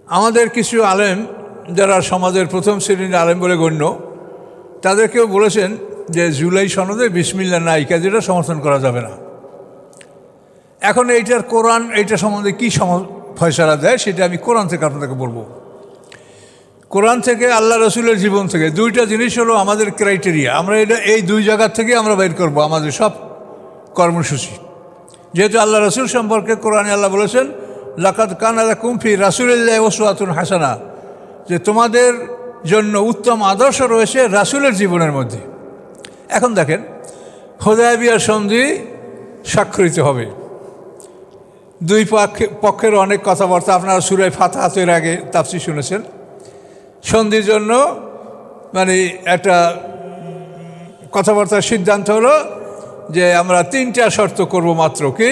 আমাদের কিছু আলেম যারা সমাজের প্রথম শ্রেণীর আলেম বলে গণ্য, তাদেরকেও বলেছেন যে জুলাই সনদে বিসমিল্লাহ নাই, কাজে এটা সমর্থন করা যাবে না। এখন এইটার কোরআন এইটা সম্বন্ধে কী ফয়সালা দেয় সেটা আমি কোরআন থেকে আপনাদেরকে বলবো। কোরআন থেকে, আল্লাহ রসুলের জীবন থেকে দুইটা জিনিস হলো আমাদের ক্রাইটেরিয়া। আমরা এটা এই দুই জায়গার থেকে আমরা বের করবো আমাদের সব কর্মসূচি। যেহেতু আল্লাহ রসুল সম্পর্কে কোরআনে আল্লাহ বলেছেন লাকাদ কানা লাকুম ফি রাসূলিল্লাহি উসওয়াতুন হাসানা, যে তোমাদের জন্য উত্তম আদর্শ রয়েছে রাসূলের জীবনের মধ্যে। এখন দেখেন, হুদায়বিয়ার সন্ধি স্বাক্ষরিত হবে, দুই পক্ষের অনেক কথাবার্তা, আপনারা সূরা ফাতিহার আগে তাফসীর শুনেছেন। সন্ধির জন্য মানে একটা কথাবার্তার সিদ্ধান্ত হলো যে আমরা তিনটা শর্ত করব মাত্র। কি?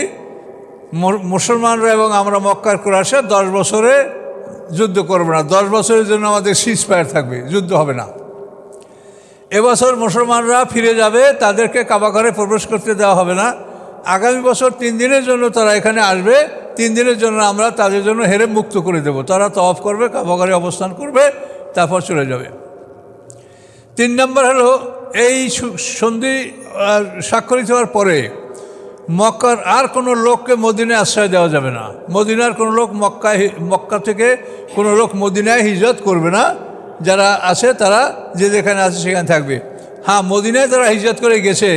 মুসলমানরা এবং আমরা মক্কার কুরাইশরা 10 বছরে যুদ্ধ করব না, 10 বছরের জন্য আমাদের সিজফায়ার থাকবে, যুদ্ধ হবে না। এবছর মুসলমানরা ফিরে যাবে, তাদেরকে কাবা ঘরে প্রবেশ করতে দেওয়া হবে না। আগামী বছর 3 দিনের জন্য তারা এখানে আসবে, 3 দিনের জন্য আমরা তাদের জন্য হেরেম মুক্ত করে দেব, তারা তওয়াফ করবে, কাবা ঘরে অবস্থান করবে, তারপর চলে যাবে। 3 নম্বর হলো এই সন্ধি স্বাক্ষরিত হওয়ার পরে মক্কার আর কোনো লোককে মদিনায় আশ্রয় দেওয়া যাবে না। মদিনার কোনো লোক মক্কা থেকে কোনো লোক মদিনায় হিজরত করবে না। যারা আছে তারা যে যেখানে আছে সেখানে থাকবে। হ্যাঁ, মদিনায় তারা হিজরত করে গেছে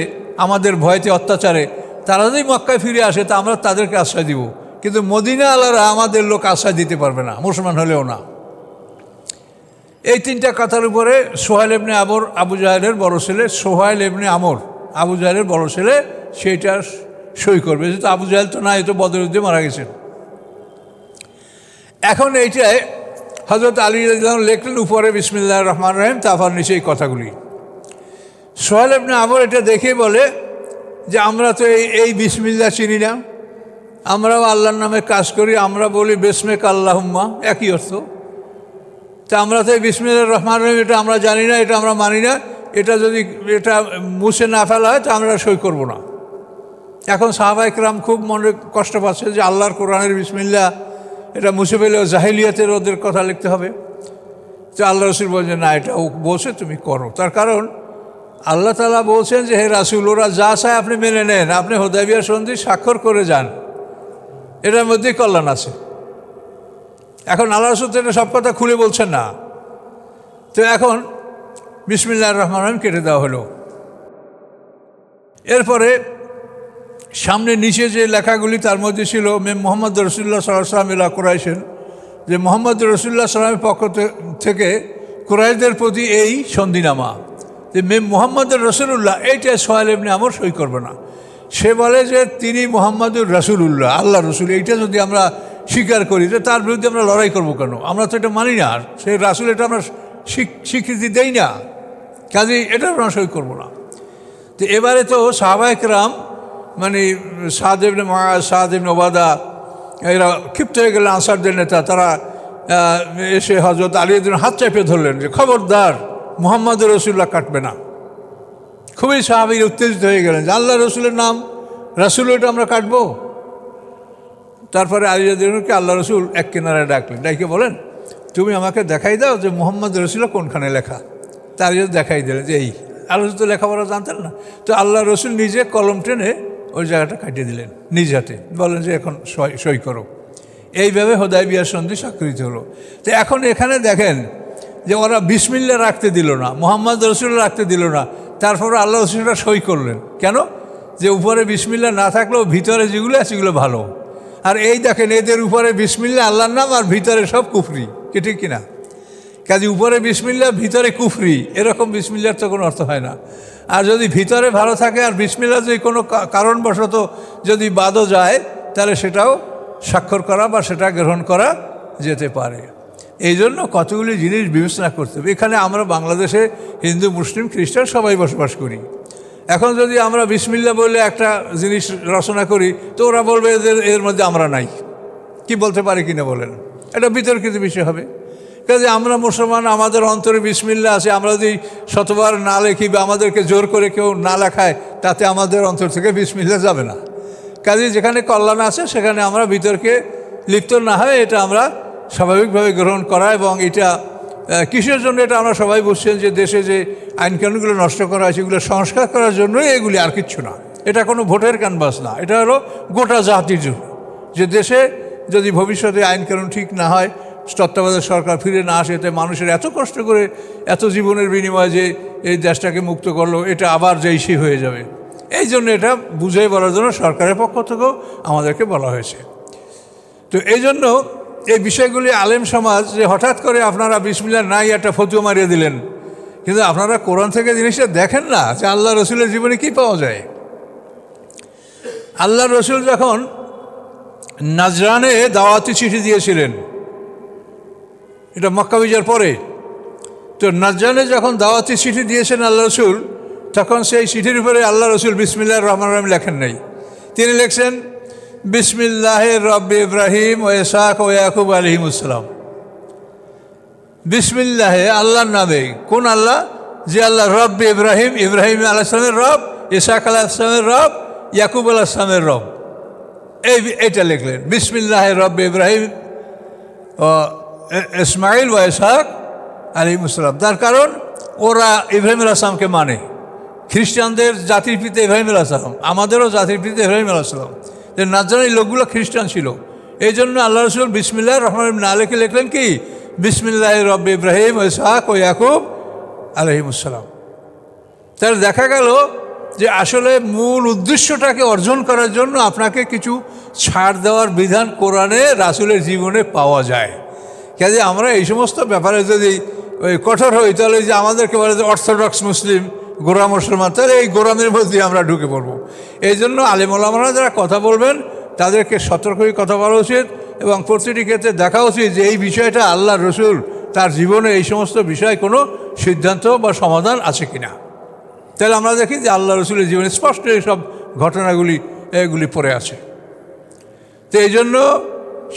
আমাদের ভয়তে, অত্যাচারে, তারা যদি মক্কায় ফিরে আসে তা আমরা তাদেরকে আশ্রয় দিব, কিন্তু মদিনা আলারা আমাদের লোক আশ্রয় দিতে পারবে না, মুসলমান হলেও না। এই 3টা কথার উপরে সোহাইল ইবনে আমর, আবু জাহেলের বড় ছেলে, সোহাইল ইবনে আমর আবু জাহেলের বড় ছেলে, সেইটা সই করবে। যেহেতু আবু জাহেল তো না, এ তো বদর যুদ্ধে মারা গেছেন। এখন এইটায় হযরত আলী রাদিয়াল্লাহু আনহু লিখলেন উপরে বিসমিল্লাহির রহমানির রহিম, তারপর নিচে এই কথাগুলি। সোহাইল ইবনে আমর এটা দেখে বলে যে আমরা তো এই বিসমিল্লাহ চিনি না, আমরাও আল্লাহর নামে কাজ করি, আমরা বলি বিসমিকা আল্লাহুম্মা, একই অর্থ। তা আমরা তো এই বিসমিল্লাহির রহমানির রহিম এটা আমরা জানি না, এটা আমরা মানি না, এটা যদি এটা মুছে না ফেলা হয় তো আমরা সই করব না। এখন সাহাবায়ে কেরাম খুব মনে কষ্ট পাচ্ছে যে আল্লাহর কোরআনের বিসমিল্লাহ এটা মুছে ফেলেও জাহিলিয়াতের ওদের কথা লিখতে হবে। তো আল্লাহ রসুল বলছেন না, এটা বলছে তুমি করো। তার কারণ আল্লাহ তাআলা বলছেন যে হে রাসূল, ওরা যা চায় আপনি মেনে নেন, আপনি হুদায়বিয়া সন্ধি স্বাক্ষর করে যান, এটার মধ্যেই কল্যাণ আছে। এখন আল্লাহ রসুল তো এটা সব কথা খুলে বলছেন না। তো এখন বিসমিল্লাহির রহমানির রহিম কেটে দেওয়া হলো। এরপরে সামনে নিচে যে লেখাগুলি তার মধ্যে ছিল মোহাম্মদ রসুল্লাহ সাল্লাল্লাহু আলাইহি ওয়াসাল্লাম ইলা কুরাইশেন, যে মোহাম্মদ রসুল্লাহ সাল্লামের পক্ষ থেকে কুরাইশদের প্রতি এই সন্ধিনামা, যে মোহাম্মদ রসুল্লাহ, এইটা সোহাইল ইবনে আমর সই করবে না। সে বলে যে তিনি মোহাম্মদুর রাসূলুল্লাহ, আল্লাহ রসুল, এইটা যদি আমরা স্বীকার করি তো তার বিরুদ্ধে আমরা লড়াই করবো কেন? আমরা তো এটা মানি না, সে রাসূল, এটা আমরা স্বীকৃতি দেই না, কাজেই এটা আমরা সই করবো না। তো এবারে তো সাহাবায়ে কেরাম মানে সাদ ইবনে মুআয, সাদ ইবনে উবাদা, এরা ক্ষিপ্ত হয়ে গেলেন, আনসারদের নেতা। তারা এসে হযরত আলীর হাত চেপে ধরলেন যে খবরদার, মুহাম্মদ রসুল্লাহ কাটবে না। খুবই সাহাবীরা উত্তেজিত হয়ে গেলেন যে আল্লাহ রসুলের নাম, রাসূল, এটা আমরা কাটবো। তারপরে আলী রাদিয়াল্লাহু আল্লাহ রসুল এক কিনারায় ডাকলেন, ডাইকে বলেন তুমি আমাকে দেখাই দাও যে মুহাম্মদ রসুল্লাহ কোনখানে লেখা। তার দেখাই দিলেন যে এই। আল্লাহ রসুল তো লেখাপড়া জানতেন না, তো আল্লাহ রসুল নিজে কলম টেনে ওই জায়গাটা কাটিয়ে দিলেন নিজ হাতে, বলেন যে এখন সই করো। এইভাবে হুদায়বিয়া সন্ধি স্বাক্ষরিত হলো। তো এখন এখানে দেখেন যে ওরা বিসমিল্লাহ রাখতে দিল না, মুহাম্মদ রসুল্লাহ রাখতে দিল না, তারপরে আল্লাহ রসুলরা সই করলেন। কেন? যে উপরে বিসমিল্লাহ না থাকলেও ভিতরে যেগুলো আছে সেগুলো ভালো। আর এই দেখেন এদের উপরে বিসমিল্লাহ আল্লাহর নাম, আর ভিতরে সব কুফরি, কি ঠিক কিনা? কাজে উপরে বিসমিল্লাহ, ভিতরে কুফরি, এরকম বিসমিল্লাহর তো কোনো অর্থ হয় না। আর যদি ভিতরে ভালো থাকে আর বিসমিল্লাহ যদি কোনো কারণবশত যদি বাদও যায়, তাহলে সেটাও স্বাক্ষর করা বা সেটা গ্রহণ করা যেতে পারে। এই জন্য কতগুলি জিনিস বিবেচনা করতে হবে। এখানে আমরা বাংলাদেশে হিন্দু, মুসলিম, খ্রিস্টান সবাই বসবাস করি। এখন যদি আমরা বিসমিল্লাহ বলে একটা জিনিস রচনা করি তো ওরা বলবে এর মধ্যে আমরা নাই, কি বলতে পারি কিনা বলেন? এটা বিতর্কিত বিষয় হবে। কাজে আমরা মুসলমান, আমাদের অন্তরে বিসমিল্লাহ আছে, আমরা যদি শতবার না লেখি বা আমাদেরকে জোর করে কেউ না লেখায়, তাতে আমাদের অন্তর থেকে বিসমিল্লাহ যাবে না। কাজে যেখানে কল্যাণ আছে সেখানে আমরা বিতর্কে লিপ্ত না হয়, এটা আমরা স্বাভাবিকভাবে গ্রহণ করা। এবং এটা কিসের জন্য এটা আমরা সবাই বুঝছেন যে দেশে যে আইনকানুনগুলো নষ্ট করা হয় সেগুলো সংস্কার করার জন্যই এগুলি, আর কিচ্ছু না। এটা কোনো ভোটের ক্যানভাস না, এটা হলো গোটা জাতির জন্য। যে দেশে যদি ভবিষ্যতে আইনকানুন ঠিক না হয়, তত্ত্বাবধায়ক সরকার ফিরে না আসে, এতে মানুষের এত কষ্ট করে এত জীবনের বিনিময়ে যে এই দেশটাকে মুক্ত করলো, এটা আবার যেই হয়ে যাবে। এই জন্য এটা বুঝিয়ে বলার জন্য সরকারের পক্ষ থেকেও আমাদেরকে বলা হয়েছে। তো এই জন্য এই বিষয়গুলি আলেম সমাজ যে হঠাৎ করে আপনারা বিসমিল্লাহ নাই একটা ফতুয়া মারিয়ে দিলেন, কিন্তু আপনারা কোরআন থেকে জিনিসটা দেখেন না যে আল্লাহ রসুলের জীবনে কি পাওয়া যায়। আল্লাহ রসুল যখন নাজরানে দাওয়াতি চিঠি দিয়েছিলেন, এটা মক্কা বিজয়ের পরে, তো নাজরানে যখন দাওয়াতি চিঠি দিয়েছেন আল্লাহ রসুল, তখন সেই চিঠির উপরে আল্লাহ রসুল বিসমিল্লাহির রহমানির রহিম লেখেন নাই। তিনি লিখছেন বিসমিল্লাহির রব্বি ইব্রাহিম ও ইসহাক ও ইয়াকুব আলাইহিমুসসালাম। বিসমিল্লাহে, আল্লাহর নামে। কোন আল্লাহ? যে আল্লাহ রব্বি ইব্রাহিম, ইব্রাহিম আলাইহিসসালামের রব, ইসহাক আলাইহিসসালামের রব, ইয়াকুব আলাইহিসসালামের রব। এইটা লিখলেন বিসমিল্লাহির রব্বি ইব্রাহিম ও ইসমাইল ও ইসহাক আলাইহিমুসসালাম। তার কারণ ওরা ইব্রাহিম আলাইহিসসালামকে মানে। খ্রিস্টানদের জাতির পিতা ইব্রাহিম আলাইহিসসালাম, আমাদেরও জাতির পিতা ইব্রাহিম আলাইহিসসালাম। যে নাজরানি লোকগুলো খ্রিস্টান ছিল, এই জন্য আল্লাহ রসুল বিসমিল্লাহির রহমানির রহিম না লিখে লিখলেন কি বিসমিল্লাহির রব্বি ইব্রাহিম ও ইসহাক ও ইয়াকুব আলাইহিমুসসালাম। তাহলে দেখা গেল যে আসলে মূল উদ্দেশ্যটাকে অর্জন করার জন্য আপনাকে কিছু ছাড় দেওয়ার বিধান কোরআনে রাসূলের জীবনে পাওয়া যায়। কাজে আমরা এই সমস্ত ব্যাপারে যদি ওই কঠোর হই, তাহলে যে আমাদেরকে বলে যে অর্থোডক্স মুসলিম, গোঁড়া মুসলমান, তাহলে এই গোঁড়ামের মধ্যে আমরা ঢুকে পড়বো। এই জন্য আলেম ওলামারা যারা কথা বলবেন তাদেরকে সতর্ক হয়ে কথা বলা উচিত, এবং প্রতিটি ক্ষেত্রে দেখা উচিত যে এই বিষয়টা আল্লাহ রসুল তার জীবনে এই সমস্ত বিষয় কোনো সিদ্ধান্ত বা সমাধান আছে কিনা। তাহলে আমরা দেখি যে আল্লাহ রসুলের জীবনে স্পষ্ট এইসব ঘটনাগুলি এগুলি পড়ে আছে। তো এই জন্য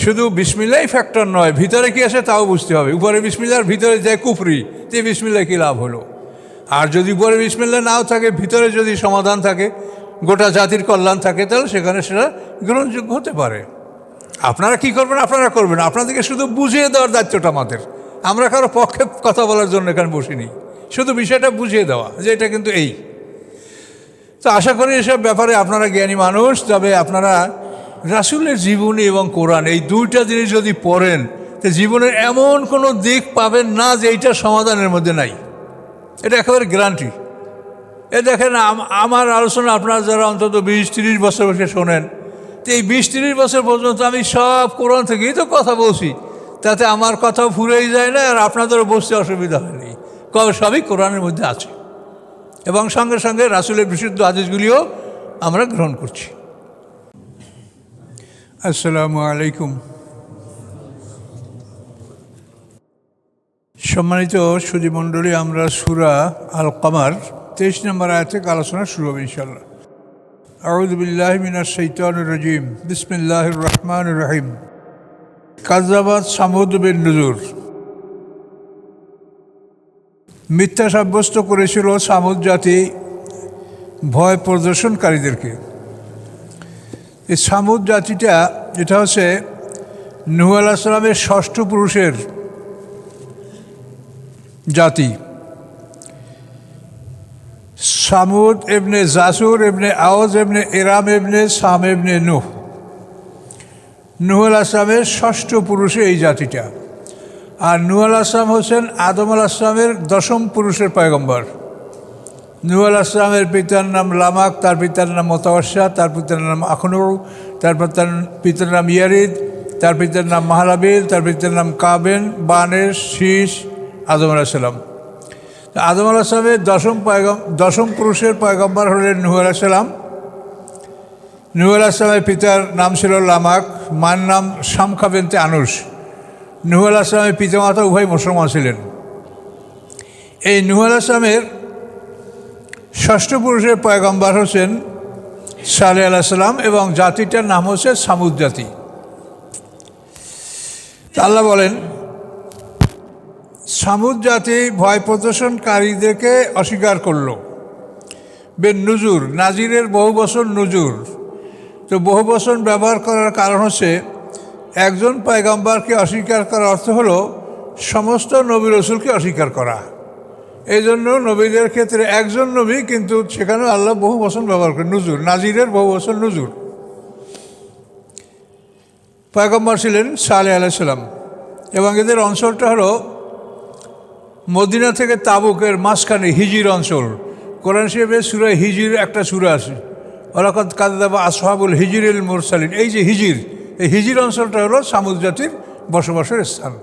শুধু বিসমিল্লাহ ফ্যাক্টর নয়, ভিতরে কি আছে তাও বুঝতে হবে। উপরে বিসমিল্লাহর ভিতরে যায় কুফরি, তো বিসমিল্লাহ কী লাভ হলো? আর যদি উপরে বিসমিল্লাহ নাও থাকে, ভিতরে যদি সমাধান থাকে, গোটা জাতির কল্যাণ থাকে, তাহলে সেখানে সেটা গ্রহণযোগ্য হতে পারে। আপনারা কি করবেন? আপনারা করবেন, আপনাদেরকে শুধু বুঝিয়ে দেওয়ার দায়িত্বটা আমাদের। আমরা কারো পক্ষে কথা বলার জন্য এখানে বসিনি, শুধু বিষয়টা বুঝিয়ে দেওয়া যে এটা কিন্তু এই। তো আশা করি এসব ব্যাপারে আপনারা জ্ঞানী মানুষ, তবে আপনারা রাসূলের জীবনী এবং কোরআন এই দুইটা জিনিস যদি পড়েন, তো জীবনের এমন কোনো দিক পাবেন না যে এইটা সমাধানের মধ্যে নাই। এটা একেবারে গ্যারান্টি। এ দেখেন, আমার আলোচনা আপনারা যারা অন্তত 20-30 বছর বসে শোনেন, তো এই 20-30 বছর পর্যন্ত আমি সব কোরআন থেকেই তো কথা বলছি, তাতে আমার কথাও ফুরেই যায় না, আর আপনাদেরও বসতে অসুবিধা হয়নি। সবই কোরআনের মধ্যে আছে, এবং সঙ্গে সঙ্গে রাসূলের বিশুদ্ধ হাদিসগুলিও আমরা গ্রহণ করছি। আসসালামু আলাইকুম। সম্মানিত সুধীমণ্ডলী, আমরা সূরা আল কমার 23 নম্বর আয়াত থেকে আলোচনা শুরু হবে ইনশাআল্লাহ। আউযু বিল্লাহি মিনাশ শাইতানির রাজীম। বিসমিল্লাহির রহমানির রহিম। কাযাবাত সামুদ বিন নুযুর। মিথ্যা সাব্যস্ত করেছিল সামুদ জাতি ভয় প্রদর্শনকারীদেরকে। এই সামুদ জাতিটা, এটা হচ্ছে নূহ আলাইহিস সালামের ষষ্ঠ পুরুষের জাতি। সামুদ ইবনে জাসুর ইবনে আওজ ইবনে ইরাম ইবনে সাম ইবনে নূহ। নূহ আলাইহিস সালামের ষষ্ঠ পুরুষে এই জাতিটা। আর নূহ আলাইহিস সালাম হচ্ছেন আদম আলাইহিস সালামের 10ম পুরুষের পয়গম্বর। নূহ আলাইহিস সালামের পিতার নাম লামাক, তার পিতার নাম মুতাওয়াশা, তার পিতার নাম আখনু, তারপর তার পিতার নাম ইয়ারিদ, তার পিতার নাম মাহালাবিল, তার পিতার নাম কাবেন, বানের, শীষ, আদম আলাইহিস সালাম। আদম আলাইহিস সালামের 10ম পুরুষের পয়গম্বর হলেন নূহ আলাইহিস সালাম। নূহ আলাইহিস সালামের পিতার নাম ছিল লামাক, মার নাম শামখা বিনতে আনুস। নূহ আলাইহিস সালামের পিতামাতা উভয় মুসলমান ছিলেন। এই নূহ আলাইহিস সালামের ষষ্ঠ পুরুষের পয়গম্বর হচ্ছেন সালেহ আলাইহিস সালাম, এবং জাতিটার নাম হচ্ছে সামুদ জাতি। আল্লাহ বলেন, সামুদ জাতি ভয় প্রদর্শনকারীদেরকে অস্বীকার করল। বেন নুজুর, নাজিরের বহু বছর নুজুর। তো বহু বছর ব্যবহার করার কারণ হচ্ছে একজন পয়গম্বরকে অস্বীকার করার অর্থ হলো সমস্ত নবী রসুলকে অস্বীকার করা। এই জন্য নবীদের ক্ষেত্রে একজন নবী, কিন্তু সেখানে আল্লাহ বহু বচন ব্যবহার করেন, নুজুর, নাজিরের বহু বচন নুজুর। পয়গম্বর ছিলেন সালেহ আলাইহিস সালাম, এবং এদের অঞ্চলটা হলো মদিনা থেকে তাবুকের মাঝখানে হিজির অঞ্চল। কোরআন শরীফে সূরা হিজির একটা সূরা আছে, ওয়ালাকাদ কাযযাবা আসহাবুল হিজরিল মুরসালিন। এই যে হিজির, এই হিজির অঞ্চলটা হলো সামুদ জাতির বসবাসের স্থান,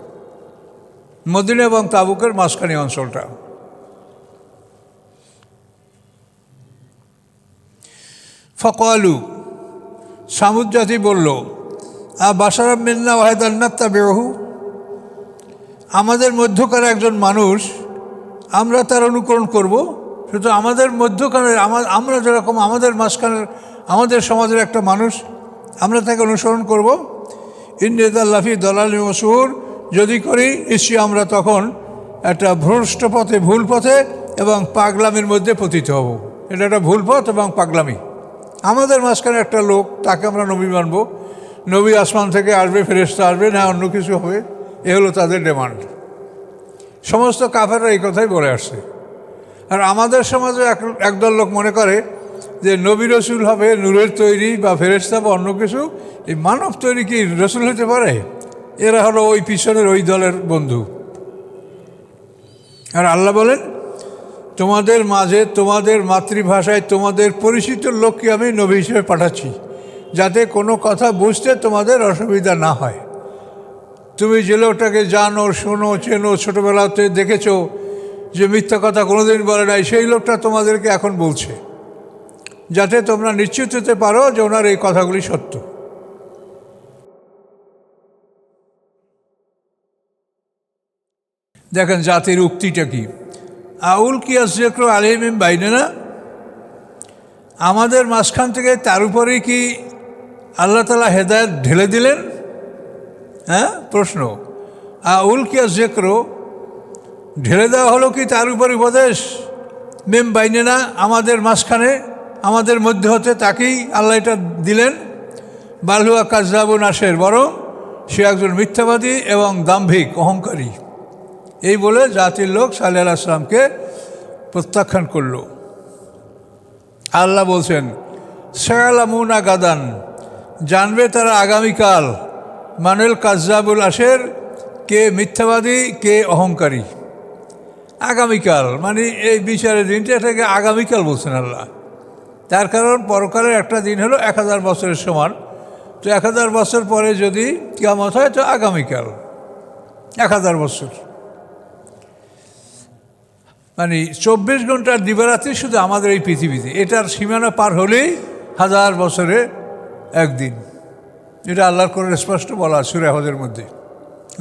মদিনা এবং তাবুকের মাঝখানে অঞ্চলটা। ফকালু, সামুদ জাতি বলল, বাশারাম মিন্না ওয়াহিদান নাত্তাবিউহু, আমাদের মধ্যকার একজন মানুষ, আমরা তার অনুকরণ করব। শুধু আমাদের মধ্যখানের, আমরা যেরকম আমাদের মাঝখানের, আমাদের সমাজের একটা মানুষ, আমরা তাকে অনুসরণ করব। ইন্নাল্লাফি দালালিন মাসহুর, যদি করি নিশ্চয়ই আমরা তখন একটা ভ্রষ্ট পথে, ভুল পথে এবং পাগলামির মধ্যে পতিত হব। এটা একটা ভুল পথ এবং পাগলামি। আমাদের মাঝখানে একটা লোক, তাকে আমরা নবী মানব, নবী আসমান থেকে আসবে, ফেরেশতা আসবে, না অন্য কিছু হবে, এ হলো তাদের ডিমান্ড। সমস্ত কাফেররা এই কথাই বলে আসছে। আর আমাদের সমাজে একদল লোক মনে করে যে নবী রসুল হবে নূরের তৈরি বা ফেরেশতা বা অন্য কিছু, এই মানব তৈরি কি রসুল হতে পারে? এরা হলো ওই পিছনের ওই দলের বন্ধু। আর আল্লাহ বলেন, তোমাদের মাঝে তোমাদের মাতৃভাষায় তোমাদের পরিচিত লোককে আমি নবী হিসেবে পাঠাচ্ছি, যাতে কোনো কথা বুঝতে তোমাদের অসুবিধা না হয়। তুমি যে লোকটাকে জানো, শোনো, চেনো, ছোটোবেলাতে দেখেছো যে মিথ্যা কথা কোনোদিন বলে নাই, সেই লোকটা তোমাদেরকে এখন বলছে, যাতে তোমরা নিশ্চিত হতে পারো যে ওনার এই কথাগুলি সত্য। দেখেন জাতির উক্তিটা কি, আউল কি আসজিক্র আলাইহিম বাইনানা, আমাদের মাঝখান থেকে তার উপরেই কি আল্লাহ তাআলা হেদায়েত ঢেলে দিলেন? হ্যাঁ, প্রশ্ন। আউল কি আসজিক্র, ঢেলে দেওয়া হলো কি তার উপর উপদেশ? মেম বাইনানা, আমাদের মাঝখানে, আমাদের মধ্যে হতে তাকেই আল্লাহ এটা দিলেন। বালহুয়া কাযযাবুন আশের, বরং সে একজন মিথ্যাবাদী এবং দাম্ভিক, অহংকারী। এই বলে জাতির লোক সালেহ আলাইহিস সালামকে প্রত্যাখ্যান করল। আল্লাহ বলছেন, সায়ালামুনা গাদান, জানবে তারা আগামীকাল, মানুল কাযযাবুল আশের, কে মিথ্যাবাদী কে অহংকারী। আগামীকাল মানে এই বিচারের দিনটা, এটাকে আগামীকাল বলছেন আল্লাহ। তার কারণ পরকালের একটা দিন হলো 1000 বছরের সমান। তো 1000 বছর পরে যদি কিয়ামত হয়, তো আগামীকাল 1000 বছর মানে 24 ঘন্টার দিবারাত্রি শুধু আমাদের এই পৃথিবীতে। এটার সীমানা পার হলেই 1000 বছরে একদিন। এটা আল্লাহর করে স্পষ্ট বলা সূরা হজের মধ্যে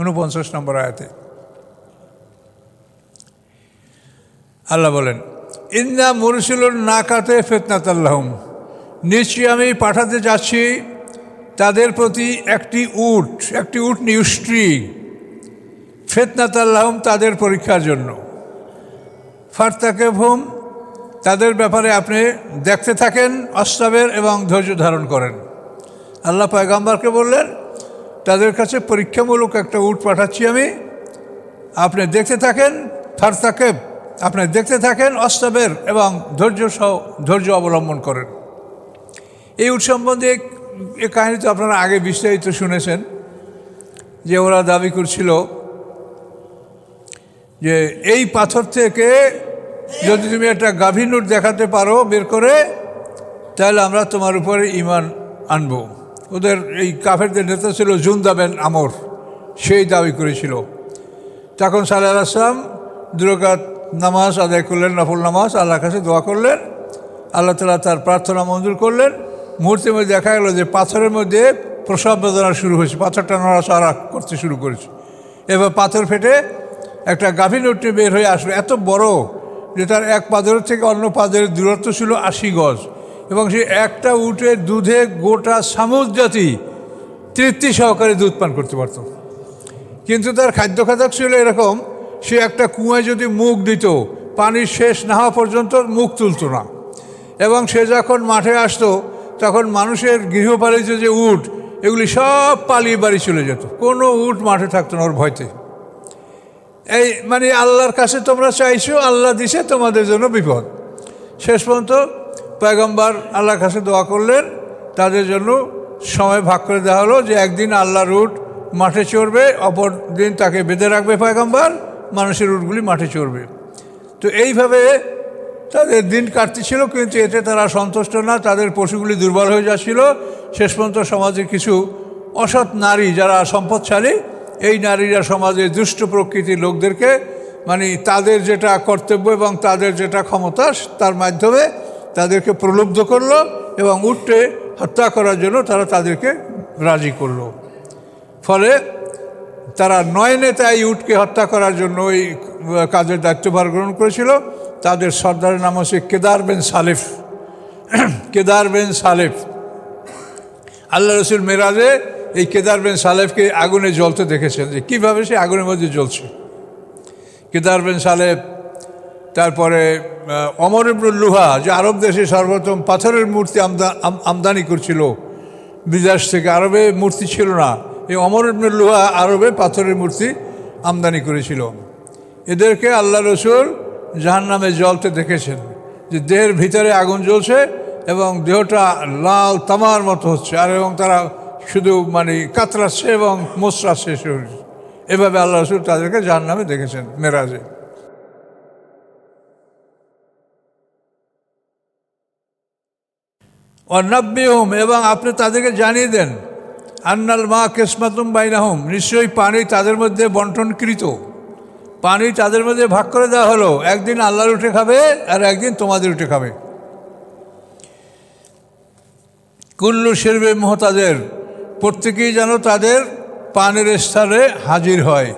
49 নম্বর আয়াতে। আল্লাহ বলেন, ইন্না মুরসিলুন নাকাতে ফিতনাতাল্লাহুম, নিশ্চয়ই আমি পাঠাতে যাচ্ছি তাদের প্রতি একটি উটনি, উষ্ট্রি, ফিতনাতাল্লাহুম, তাদের পরীক্ষার জন্য। ফারতাকিবহুম, তাদের ব্যাপারে আপনি দেখতে থাকেন, অস্তাবের এবং ধৈর্য ধারণ করেন। আল্লাহ পয়গম্বরকে বললেন, তাদের কাছে পরীক্ষামূলক একটা উট পাঠাচ্ছি আমি, আপনি দেখতে থাকেন। ফারতাকিব, আপনি দেখতে থাকেন, অস্তাবের এবং ধৈর্য অবলম্বন করেন। এই উট সম্বন্ধে এই কাহিনী তো আপনারা আগে বিস্তারিত শুনেছেন, যে ওরা দাবি করছিল যে এই পাথর থেকে যদি তুমি একটা গাভীর উট দেখাতে পারো বের করে, তাহলে আমরা তোমার উপরে ঈমান আনবো। ওদের এই কাফেরদের নেতা ছিল জুনদা বিন আমর, সেই দাবি করেছিল। তখন সালেহ আলাইহিস সালাম 2 রাকাত নামাজ আদায় করলেন, নফল নামাজ, আল্লাহর কাছে দোয়া করলেন। আল্লাহ তাআলা তার প্রার্থনা মঞ্জুর করলেন। মুহূর্তের মধ্যে দেখা গেল যে পাথরের মধ্যে প্রসব বেদনা শুরু হয়েছে, পাথরটা নড়াচড়া করতে শুরু করেছে। এবার পাথর ফেটে একটা গাভীর উট বের হয়ে আসলো, এত বড় যে তার এক পাদের থেকে অন্য পাদের দূরত্ব ছিল 80 গজ, এবং সেই একটা উটের দুধে গোটা সামুদ জাতি তৃপ্তি সহকারে দুধ পান করতে পারত। কিন্তু তার খাদ্য খাদক ছিল এরকম, সে একটা কুয়ায় যদি মুখ দিত, পানির শেষ না হওয়া পর্যন্ত মুখ তুলত না। এবং সে যখন মাঠে আসতো, তখন মানুষের গৃহপালিত যে উট, এগুলি সব পালিয়ে বাড়ি চলে যেত, কোনো উট মাঠে থাকতো না ওর ভয়তে। এই মানে আল্লাহর কাছে তোমরা চাইছো, আল্লাহ দিছে তোমাদের জন্য বিপদ। শেষ পর্যন্ত পয়গম্বর আল্লাহর কাছে দোয়া করলেন, তাদের জন্য সময় ভাগ করে দেওয়া হলো যে একদিন আল্লাহর উট মাঠে চড়বে, অপর দিন তাকে বেঁধে রাখবে পয়গম্বর, মানুষের উটগুলি মাঠে চড়বে। তো এইভাবে তাদের দিন কাটতেছিল, কিন্তু এতে তারা সন্তুষ্ট না, তাদের পশুগুলি দুর্বল হয়ে যাচ্ছিল। শেষ পর্যন্ত সমাজের কিছু অসৎ নারী যারা সম্পদশালী, এই নারীরা সমাজে দুষ্ট প্রকৃতির লোকদেরকে মানে তাদের যেটা কর্তব্য এবং তাদের যেটা ক্ষমতা তার মাধ্যমে তাদেরকে প্রলুব্ধ করলো এবং উটে হত্যা করার জন্য তারা তাদেরকে রাজি করলো। ফলে তারা 9 নেতা এই উটকে হত্যা করার জন্য ওই কাজের দায়িত্বভার গ্রহণ করেছিল। তাদের সর্দারের নাম হচ্ছে কেদার বিন সালেফ। কেদার বিন সালেফ, আল্লাহ রসুল মেরাজে এই কেদার বিন সালেফকে আগুনে জ্বলতে দেখেছেন, যে কীভাবে সে আগুনের মধ্যে জ্বলছে। কেদার বিন সালেফ, তারপরে ওমর ইবনুল লুহা, যে আরব দেশে সর্বপ্রথম পাথরের মূর্তি আমদানি করছিল বিদেশ থেকে, আরবে মূর্তি ছিল না, এই ওমর ইবনুল লুহা আরবে পাথরের মূর্তি আমদানি করেছিল। এদেরকে আল্লাহ রসুল জাহান্নামে জ্বলতে দেখেছেন, যে দেহের ভিতরে আগুন জ্বলছে এবং দেহটা লাল তামার মতো হচ্ছে, আর এবং তারা শুধু মানে কাতরাচ্ছে এবং মোচড়াচ্ছে শরীর। এভাবে আল্লাহ রসুল তাদেরকে জাহান্নামে দেখেছেন মেরাজে। অন্নাব্বিহুম, এবং আপনি তাদেরকে জানিয়ে দেন, আন্নাল মা কিসমাতুম বাইনাহুম, নিশ্চয়ই পানি তাদের মধ্যে বন্টনকৃত, পানি তাদের মধ্যে ভাগ করে দেওয়া হলো, একদিন আল্লাহর উঠে খাবে আর একদিন তোমাদের উঠে খাবে। কুল্লু শিরবে মুহতাদের, প্রত্যেকেই যেন তাদের পানের স্থানে হাজির হয়,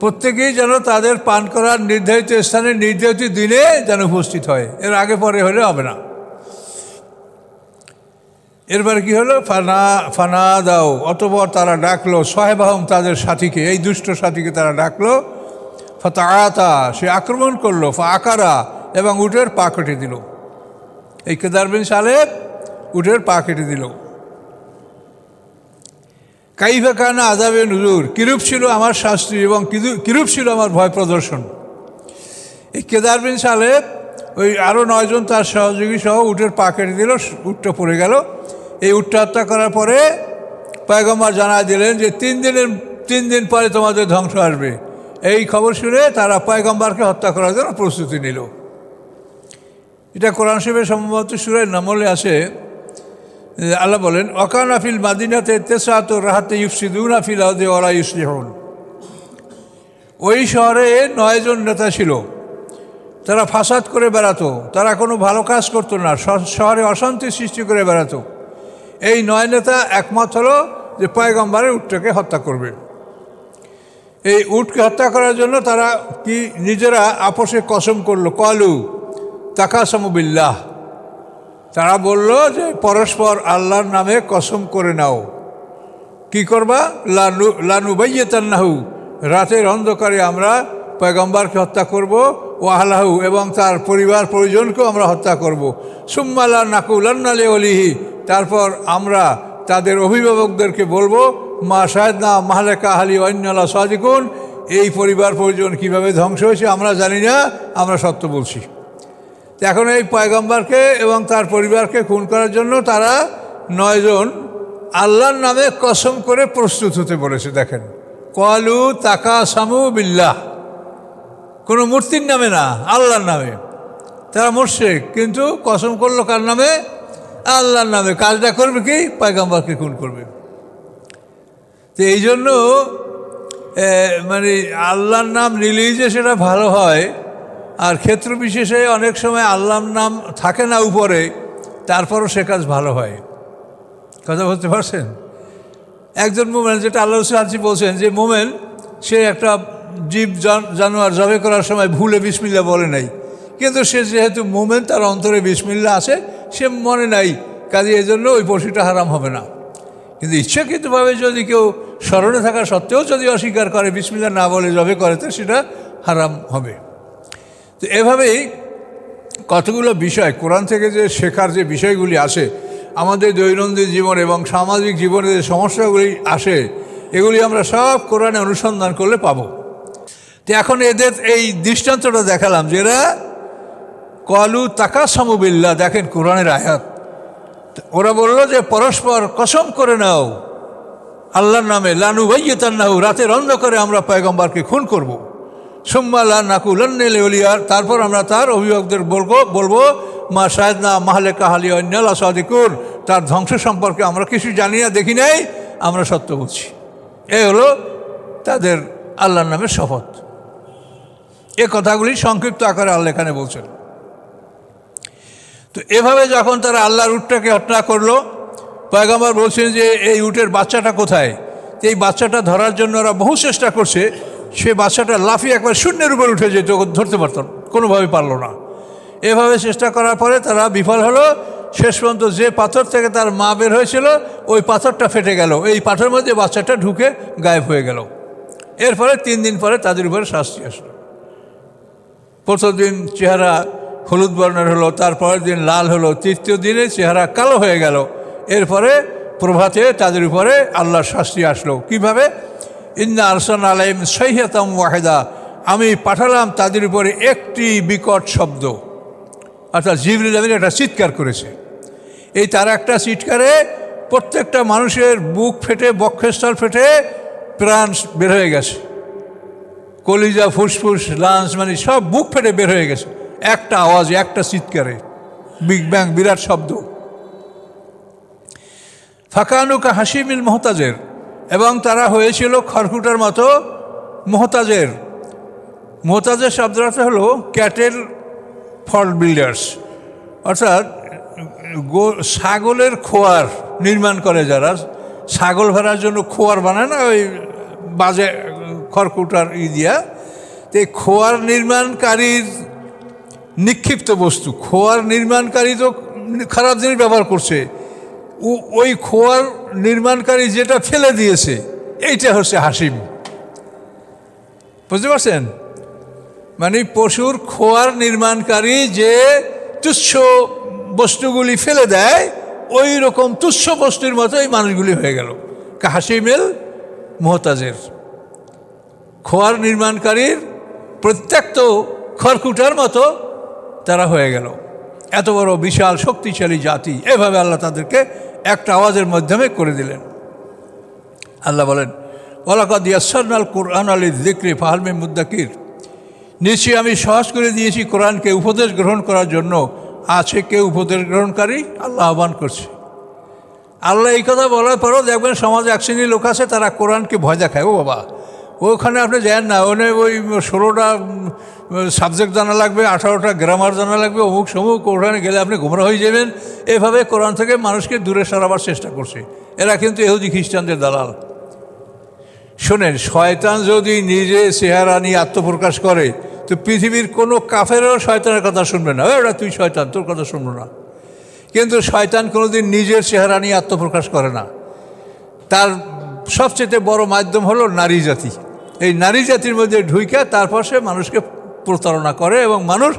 প্রত্যেকেই যেন তাদের পান করার নির্ধারিত স্থানে নির্ধারিত দিনে যেন উপস্থিত হয়, এর আগে পরে হলে হবে না। এরপরে কি হলো, ফানা দাও, অতঃপর তারা ডাকলো সাহেবাহম, তাদের সাথীকে, এই দুষ্ট সাথীকে তারা ডাকলো। ফাতাআতা, সে আক্রমণ করলো, আকারা, এবং উটের পা কেটে দিল। এই কেদার বিন সালেফ উটের পা কেটে দিল। কাইফা কানা আযাবে নুজুর, কিরূপ ছিল আমার শাস্তি এবং কিরূপ ছিল আমার ভয় প্রদর্শন। এই কেদার বিন সালেফ ওই আরও 9 জন তার সহযোগী সহ উটের পা কেটে দিল, উটটা পড়ে গেল। এই উটটা হত্যা করার পরে পয়গম্বর জানায় দিলেন যে 3 দিন পরে তোমাদের ধ্বংস আসবে। এই খবর শুনে তারা পয়গম্বরকে হত্যা করার জন্য প্রস্তুতি নিল। এটা কোরআন শরীফে সম্ভবত সূরা নামলে আছে। আল্লাহ বলেন, ওয়াকানা ফিল মাদিনাতে তিসআতু রাহাতে ইউফসিদুনা ফিল আরদি ওয়া লা ইউসলিহুন। ওই শহরে 9 জন নেতা ছিল, তারা ফাসাদ করে বেড়াতো, তারা কোনো ভালো কাজ করতো না, শহরে অশান্তি সৃষ্টি করে বেড়াতো। এই 9 নেতা একমত হলো যে পয়গম্বরের উটটাকে হত্যা করবে। এই উটকে হত্যা করার জন্য তারা কি নিজেরা আপোষে কসম করলো, কলু তাকাসামু বিল্লাহ, তারা বলল যে পরস্পর আল্লাহর নামে কসম করে নাও। কি করবা, লানুবাইয়াতান্নাহু, রাতের অন্ধকারে আমরা পয়গম্বরকে হত্যা করব, ও আহলাহু, এবং তার পরিবার পরিজনকেও আমরা হত্যা করব। সুম্মা লা নাকুলান্না লিওয়ালিহি, তারপর আমরা তাদের অভিভাবকদেরকে বলবো, মা শাহেদনা মাহলেকা আহলি ওয়াইন্নালা সাদিকুন, এই পরিবার পরিজন কীভাবে ধ্বংস হয়েছে আমরা জানি না, আমরা সত্য বলছি। এখন এই পয়গম্বরকে এবং তার পরিবারকে খুন করার জন্য তারা 9 জন আল্লাহর নামে কসম করে প্রস্তুত হতে বলেছে। দেখেন, ক্বালু তাকাসামু বিল্লাহ, কোনো মূর্তির নামে না, আল্লাহর নামে। তারা মুশরিক, কিন্তু কসম করলো কার নামে, আল্লাহর নামে। কাজটা করবে কি, পয়গম্বরকে খুন করবে। তো এই জন্য মানে আল্লাহর নাম নিলেই যে সেটা ভালো হয়, আর ক্ষেত্র বিশেষে অনেক সময় আল্লাহর নাম থাকে না উপরে, তারপরও সে কাজ ভালো হয়। কথা বলতে পারছেন? একজন মোমেন, যেটা আল্লাহ রাসূল হাদিসে বলছেন যে মোমেন সে একটা জীব জানোয়ার জবে করার সময় ভুলে বিসমিল্লাহ বলে নাই, কিন্তু সে যেহেতু মোমেন, তার অন্তরে বিসমিল্লাহ আছে, সে মনে নাই, কাজে এই জন্য ওই পশুটা হারাম হবে না। কিন্তু ইচ্ছাকৃতভাবে যদি কেউ স্মরণে থাকা সত্ত্বেও যদি অস্বীকার করে, বিসমিল্লাহ না বলে জবে করে, তো সেটা হারাম হবে। তো এভাবেই কতগুলো বিষয় কোরআন থেকে যে শেখার যে বিষয়গুলি আছে, আমাদের দৈনন্দিন জীবন এবং সামাজিক জীবনে যে সমস্যাগুলি আসে এগুলি আমরা সব কোরআনে অনুসন্ধান করলে পাবো। তো এখন এদের এই দৃষ্টান্তটা দেখালাম, যেটা কলু তাকাসমু বিল্লাহ, দেখেন কোরআনের আয়াত, ওরা বলল যে পরস্পর কসম করে নাও আল্লাহর নামে, লানু বাইয়িতান্নাহু, রাতের অন্ধকারে আমরা পয়গম্বরকে খুন করব। সুম্মা লা নাকুলান্না লিওলিয়ার, তারপর আমরা তার অভিভাবকদের বলবো মা শাহিদনা মাহলিকা হালিয়া ইন্নাল সাদিকুন, তার ধ্বংস সম্পর্কে আমরা কিছু জানি না, দেখি নাই, আমরা সত্য বলছি। এই হলো তাদের আল্লাহর নামের শপথ। এ কথাগুলি সংক্ষিপ্ত আকারে আল্লাহ এখানে বলছেন। তো এভাবে যখন তারা আল্লাহর উটটাকে হত্যা করলো, পয়গম্বর বলছেন যে এই উটের বাচ্চাটা কোথায়। এই বাচ্চাটা ধরার জন্য ওরা বহু চেষ্টা করছে, সে বাচ্চাটা লাফিয়ে একবার শূন্যের উপর উঠে যেত, ধরতে পারত না, কোনোভাবে পারলো না। এভাবে চেষ্টা করার পরে তারা বিফল হলো। শেষ পর্যন্ত যে পাথর থেকে তার মা বের হয়েছিল ওই পাথরটা ফেটে গেল, এই পাথরের মধ্যে বাচ্চাটা ঢুকে গায়েব হয়ে গেল। এরপরে 3 দিন পরে তাদের উপরে শাস্তি আসলো। প্রথম দিন চেহারা হলুদ বর্ণের হলো, তারপরের দিন লাল হলো, তৃতীয় দিনে চেহারা কালো হয়ে গেল। এরপরে প্রভাতে তাদের উপরে আল্লাহর শাস্তি আসলো। কিভাবে? ইন্না আরসালনা আলাইহিম সাইহাতাম ওয়াহিদা, আমি পাঠালাম তাদের উপরে একটি বিকট শব্দ, অর্থাৎ জিবরিল আমিন একটা চিৎকার করেছে। এই তার একটা চিৎকারে প্রত্যেকটা মানুষের বুক ফেটে, বক্ষস্থল ফেটে প্রাণ বের হয়ে গেছে, কলিজা, ফুসফুস, লাঞ্চ, মানে সব বুক ফেটে বের হয়ে গেছে একটা আওয়াজে, একটা চিৎকারে, বিগ ব্যাং, বিরাট শব্দ। ফাকানুকা হাসিমিল মোহতাজের, এবং তারা হয়েছিল খড়কুটার মতো মোহতাজের। মোহতাজের শব্দের অর্থ হলো ক্যাটেল ফর বিল্ডার্স, অর্থাৎ ছাগলের খোয়ার নির্মাণ করে যারা, ছাগল ভরার জন্য খোয়ার বানায় না, ওই বাজে খড়কুটার দিয়া। তো এই খোয়ার নির্মাণকারীর নিক্ষিপ্ত বস্তু, খোয়ার নির্মাণকারী তো খারাপ জিনিস ব্যবহার করছে, ওই খোয়ার নির্মাণকারী যেটা ফেলে দিয়েছে এইটা হচ্ছে হাসিম। বুঝতে পারছেন? মানে পশুর খোয়ার নির্মাণকারী যে তুচ্ছ বস্তুগুলি ফেলে দেয়, ওই রকম তুচ্ছ বস্তুর মতো এই মানুষগুলি হয়ে গেল। হাসিমেল মোহতাজের, খোয়ার নির্মাণকারীর প্রত্যেক খড়কুটার মতো তারা হয়ে গেল। এত বড় বিশাল শক্তিশালী জাতি, এভাবে আল্লাহ তাদেরকে একটা আওয়াজের মাধ্যমে করে দিলেন। আল্লাহ বলেন ওয়ালাকাদ ইয়াসসারনাল কুরআন লিযিকরি ফাহাল মিন মুদ্দাকির, নিশ্চয়ই আমি সহজ করে দিয়েছি কোরআনকে উপদেশ গ্রহণ করার জন্য, আছে কেউ উপদেশ গ্রহণকারী? আল্লাহ আহ্বান করছে। আল্লাহ এই কথা বলার পরও দেখবেন সমাজে এক শ্রেণীর লোক আছে, তারা কোরআনকে ভয় দেখায়। ও বাবা, ওখানে আপনি যান না, ওই 16টা সাবজেক্ট জানা লাগবে, 18টা গ্রামার জানা লাগবে, অমুক সমুক, ওখানে গেলে আপনি গোমরা হয়ে যাবেন। এভাবে কোরআন থেকে মানুষকে দূরে সরাবার চেষ্টা করছে। এরা কিন্তু ইহুদি খ্রিস্টানদের দালাল। শোনেন, শয়তান যদি নিজে চেহারা নিয়ে আত্মপ্রকাশ করে তো পৃথিবীর কোনো কাফেরও শয়তানের কথা শুনবে না, ওরা তুই শয়তান, তোর কথা শুনবো না। কিন্তু শয়তান কোনোদিন নিজের চেহারা নিয়ে আত্মপ্রকাশ করে না। তার সবচেয়ে বড় মাধ্যম হলো নারী জাতি। এই নারী জাতির মধ্যে ঢুইকে তারপর সে মানুষকে প্রতারণা করে এবং মানুষ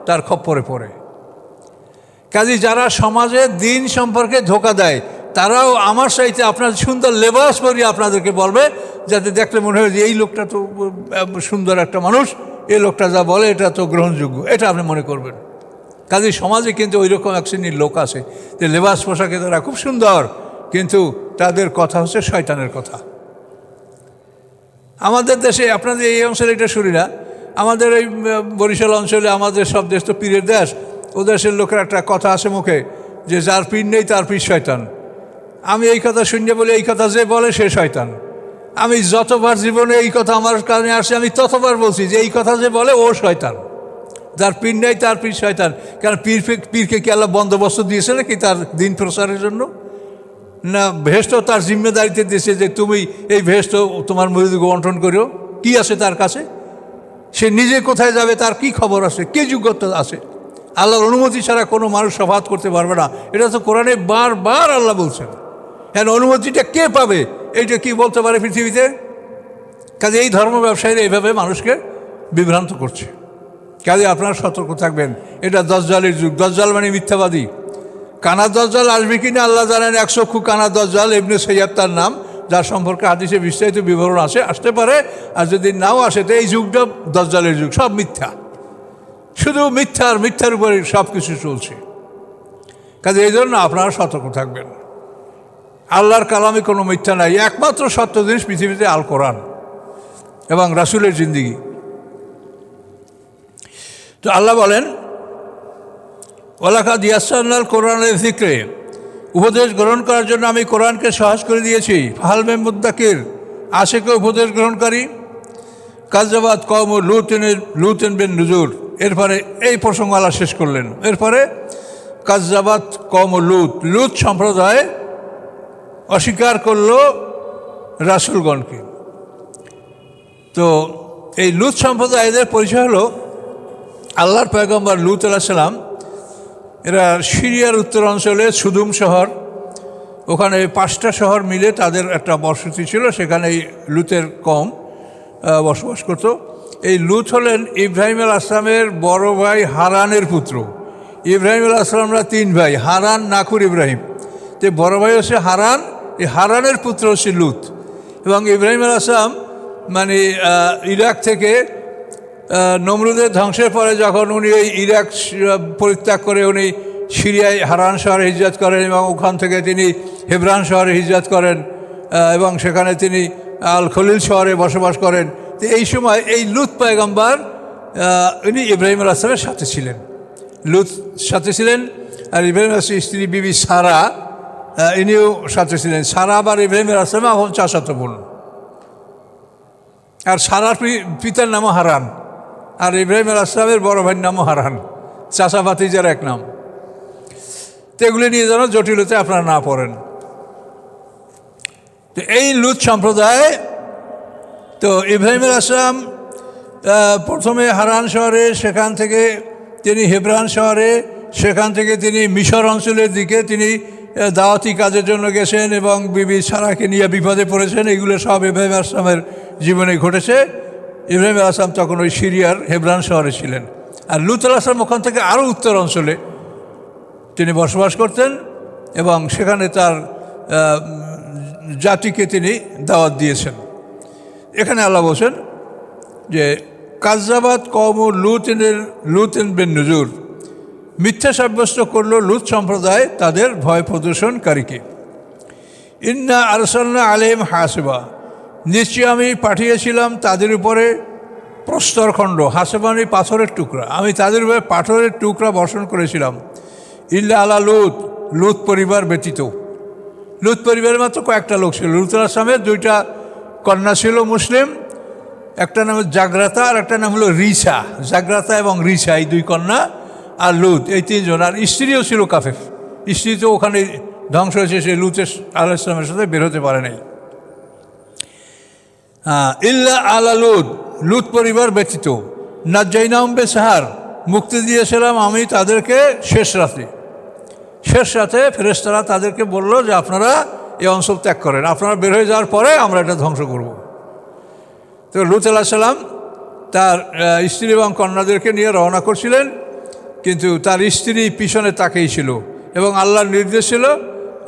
তার খপ্পরে পড়ে। কাজে যারা সমাজে দিন সম্পর্কে ধোঁকা দেয়, তারাও আমার সাথে আপনার সুন্দর লেবাস পরিয়ে আপনাদেরকে বলবে, যাতে দেখলে মনে হয় যে এই লোকটা তো সুন্দর একটা মানুষ, এই লোকটা যা বলে এটা তো গ্রহণযোগ্য, এটা আপনি মনে করবেন। কাজে সমাজে কিন্তু ওই রকম এক শ্রেণীর লোক আছে যে লেবাস পোশাকে তারা খুব সুন্দর, কিন্তু তাদের কথা হচ্ছে শয়তানের কথা। আমাদের দেশে, আপনাদের এই অঞ্চলে এটা শুনি না, আমাদের এই বরিশাল অঞ্চলে, আমাদের সব দেশ তো পীরের দেশ, ও দেশের লোকের একটা কথা আছে মুখে যে যার পীর নেই তার পীর শয়তান। আমি এই কথা শুনতে বলি, এই কথা যে বলে সে শয়তান। আমি যতবার জীবনে এই কথা আমার কারণে আসে, আমি ততবার বলছি যে এই কথা যে বলে ও শয়তান, যার পীর নেই তার পীর শয়তান। কারণ পীরকে কি আল্লাহ বন্দোবস্ত দিয়েছে নাকি তার দিন প্রচারের জন্য? না, ভেস্ট তার জিম্মেদারিতে দিয়েছে যে তুমি এই ভেস্ট তোমার মুরিদকে বন্টন করিও। কি আছে তার কাছে? সে নিজে কোথায় যাবে তার কি খবর আছে, কে যোগ্যতা আছে? আল্লাহর অনুমতি ছাড়া কোনো মানুষ শফাত করতে পারবে না, এটা তো কোরআনে বারবার আল্লাহ বলছেন। হ্যাঁ, অনুমতিটা কে পাবে এইটা কি বলতে পারে পৃথিবীতে? কাজে এই ধর্ম ব্যবসায়ীরা এইভাবে মানুষকে বিভ্রান্ত করছে। কাজে আপনারা সতর্ক থাকবেন, এটা দাজ্জালের যুগ। দাজ্জাল মানে মিথ্যাবাদী, কানা দজ্জাল আসবে কিনা আল্লাহ জানেন। 1 চক্ষু কানা দজ্জাল ইবনে সৈয়দ তার নাম, যার সম্পর্কে হাদিসে বিস্তারিত বিবরণ আসতে পারে। আর যদি নাও আসে তো এই যুগটা দজ্জালের যুগ, সব মিথ্যা, শুধু মিথ্যার উপরে সব কিছু চলছে। কাজে এই জন্য আপনারা সতর্ক থাকবেন। আল্লাহর কালামে কোনো মিথ্যা নাই, একমাত্র সত্য জিনিস পৃথিবীতে আল কোরআন এবং রাসূলের জিন্দেগি। তো আল্লাহ বলেন, ওয়ালাকাদ ইয়াসসারনাল কোরআনের যিকরে, উপদেশ গ্রহণ করার জন্য আমি কোরআনকে সহজ করে দিয়েছি। ফাহাল মিন মুদ্দাকির, আছে কেউ উপদেশ গ্রহণকারী? কাযযাবাত কওমু লুতিন বিন নুজুর। এরপরে এই প্রসঙ্গ আল্লাহ শেষ করলেন। এরপরে কাযযাবাত কওমু লুত সম্প্রদায় অস্বীকার করল রাসূলগণকে। তো এই লুত সম্প্রদায়দের পরিচয় হলো, আল্লাহর পয়গম্বর লুত আলাইহিস সালাম এরা সিরিয়ার উত্তর অঞ্চলে সুদুম শহর, ওখানে 5টা শহর মিলে তাদের একটা বসতি ছিল, সেখানে এই লুতের কওম বসবাস করত। এই লুত হলেন ইব্রাহিম আলাইহিস সালামের বড় ভাই হারানের পুত্র। ইব্রাহিম আলাইহিস সালামরা 3 ভাই, হারান, নাকুর, ইব্রাহিম। তো বড় ভাই হচ্ছে হারান, এই হারানের পুত্র হচ্ছে লুত। এবং ইব্রাহিম আলাইহিস সালাম মানে ইরাক থেকে নমরুদের ধ্বংসের পরে যখন উনি ওই ইরাক পরিত্যাগ করে উনি সিরিয়ায় হারান শহরে হিজরত করেন এবং ওখান থেকে তিনি হেবরান শহরে হিজরত করেন এবং সেখানে তিনি আল খলিল শহরে বসবাস করেন। তো এই সময় এই লুত পয়গম্বর উনি ইব্রাহিম আলাইহিস সালামের সাথে ছিলেন, লুত সাথে ছিলেন। আর ইব্রাহিম আলাইহিস সালামের স্ত্রী বিবি সারা ইনিও সাথে ছিলেন। সারা আবার ইব্রাহিম আলাইহিস সালাম এখন চাচাতো বোন। আর সারার পিতার নামও হারান, আর ইব্রাহিম আলাইহিস সালামের বড় ভাইয়ের নামও হারান, চাচা ভাতিজার এক নাম। তো এগুলি নিয়ে যেন জটিলতা আপনারা না পড়েন। তো এই লুত সম্প্রদায়, তো ইব্রাহিম আলাইহিস সালাম প্রথমে হারান শহরে, সেখান থেকে তিনি হেবরান শহরে, সেখান থেকে তিনি মিশর অঞ্চলের দিকে তিনি দাওয়াতি কাজের জন্য গেছেন এবং বিবি সারাকে নিয়ে বিপদে পড়েছেন। এগুলো সব ইব্রাহিম আলাইহিস সালামের জীবনে ঘটেছে। ইব্রাহিম আলাইহিস সালাম তখন ওই সিরিয়ার হেবরান শহরে ছিলেন। আর লুত আলাইহিস সালাম ওখান থেকে আরও উত্তর অঞ্চলে তিনি বসবাস করতেন এবং সেখানে তার জাতিকে তিনি দাওয়াত দিয়েছেন। এখানে আল্লাহ বলছেন যে কাযযাবাত কওমু লুতিন বিন নুজুর, মিথ্যা সাব্যস্ত করল লুত সম্প্রদায় তাদের ভয় প্রদর্শনকারীকে। ইন্না আরসালনা আলাইহিম হাসিবা, নিশ্চয়ই আমি পাঠিয়েছিলাম তাদের উপরে প্রস্তরখণ্ড, হাসেবানি পাথরের টুকরা, আমি তাদের উপরে পাথরের টুকরা বর্ষণ করেছিলাম। ইল্লা আলা লুত পরিবার ব্যতীত। লুত পরিবারের মাত্র কয়েকটা লোক ছিল। লুত আলাইহিস সালামের 2টা কন্যা ছিল মুসলিম, একটা নাম জাগ্রাতা আর একটা নাম হলো রিসা। জাগ্রাতা এবং রিসা এই 2 কন্যা, আর লুত এই 3 জন। আর স্ত্রীও ছিল কাফের, স্ত্রী তো ওখানে ধ্বংস হয়েছে, সে লুত আলাইহিস সালামের সাথে বের হতে পারে নাই। ইল্লা আলা লুত পরিবার ব্যতীত। নাজ্জাইনাহুম বিসাহার, মুক্তি দিয়েছিলাম আমি তাদেরকে শেষ রাতে ফেরেশতারা তাদেরকে বলল যে আপনারা এই অঞ্চল ত্যাগ করেন, আপনারা বের হয়ে যাওয়ার পরে আমরা এটা ধ্বংস করব। তো লুত আলাইহিস সালাম তার স্ত্রী এবং কন্যাদেরকে নিয়ে রওনা করছিলেন, কিন্তু তার স্ত্রী পিছনে তাকিয়ে ছিল এবং আল্লাহর নির্দেশ ছিল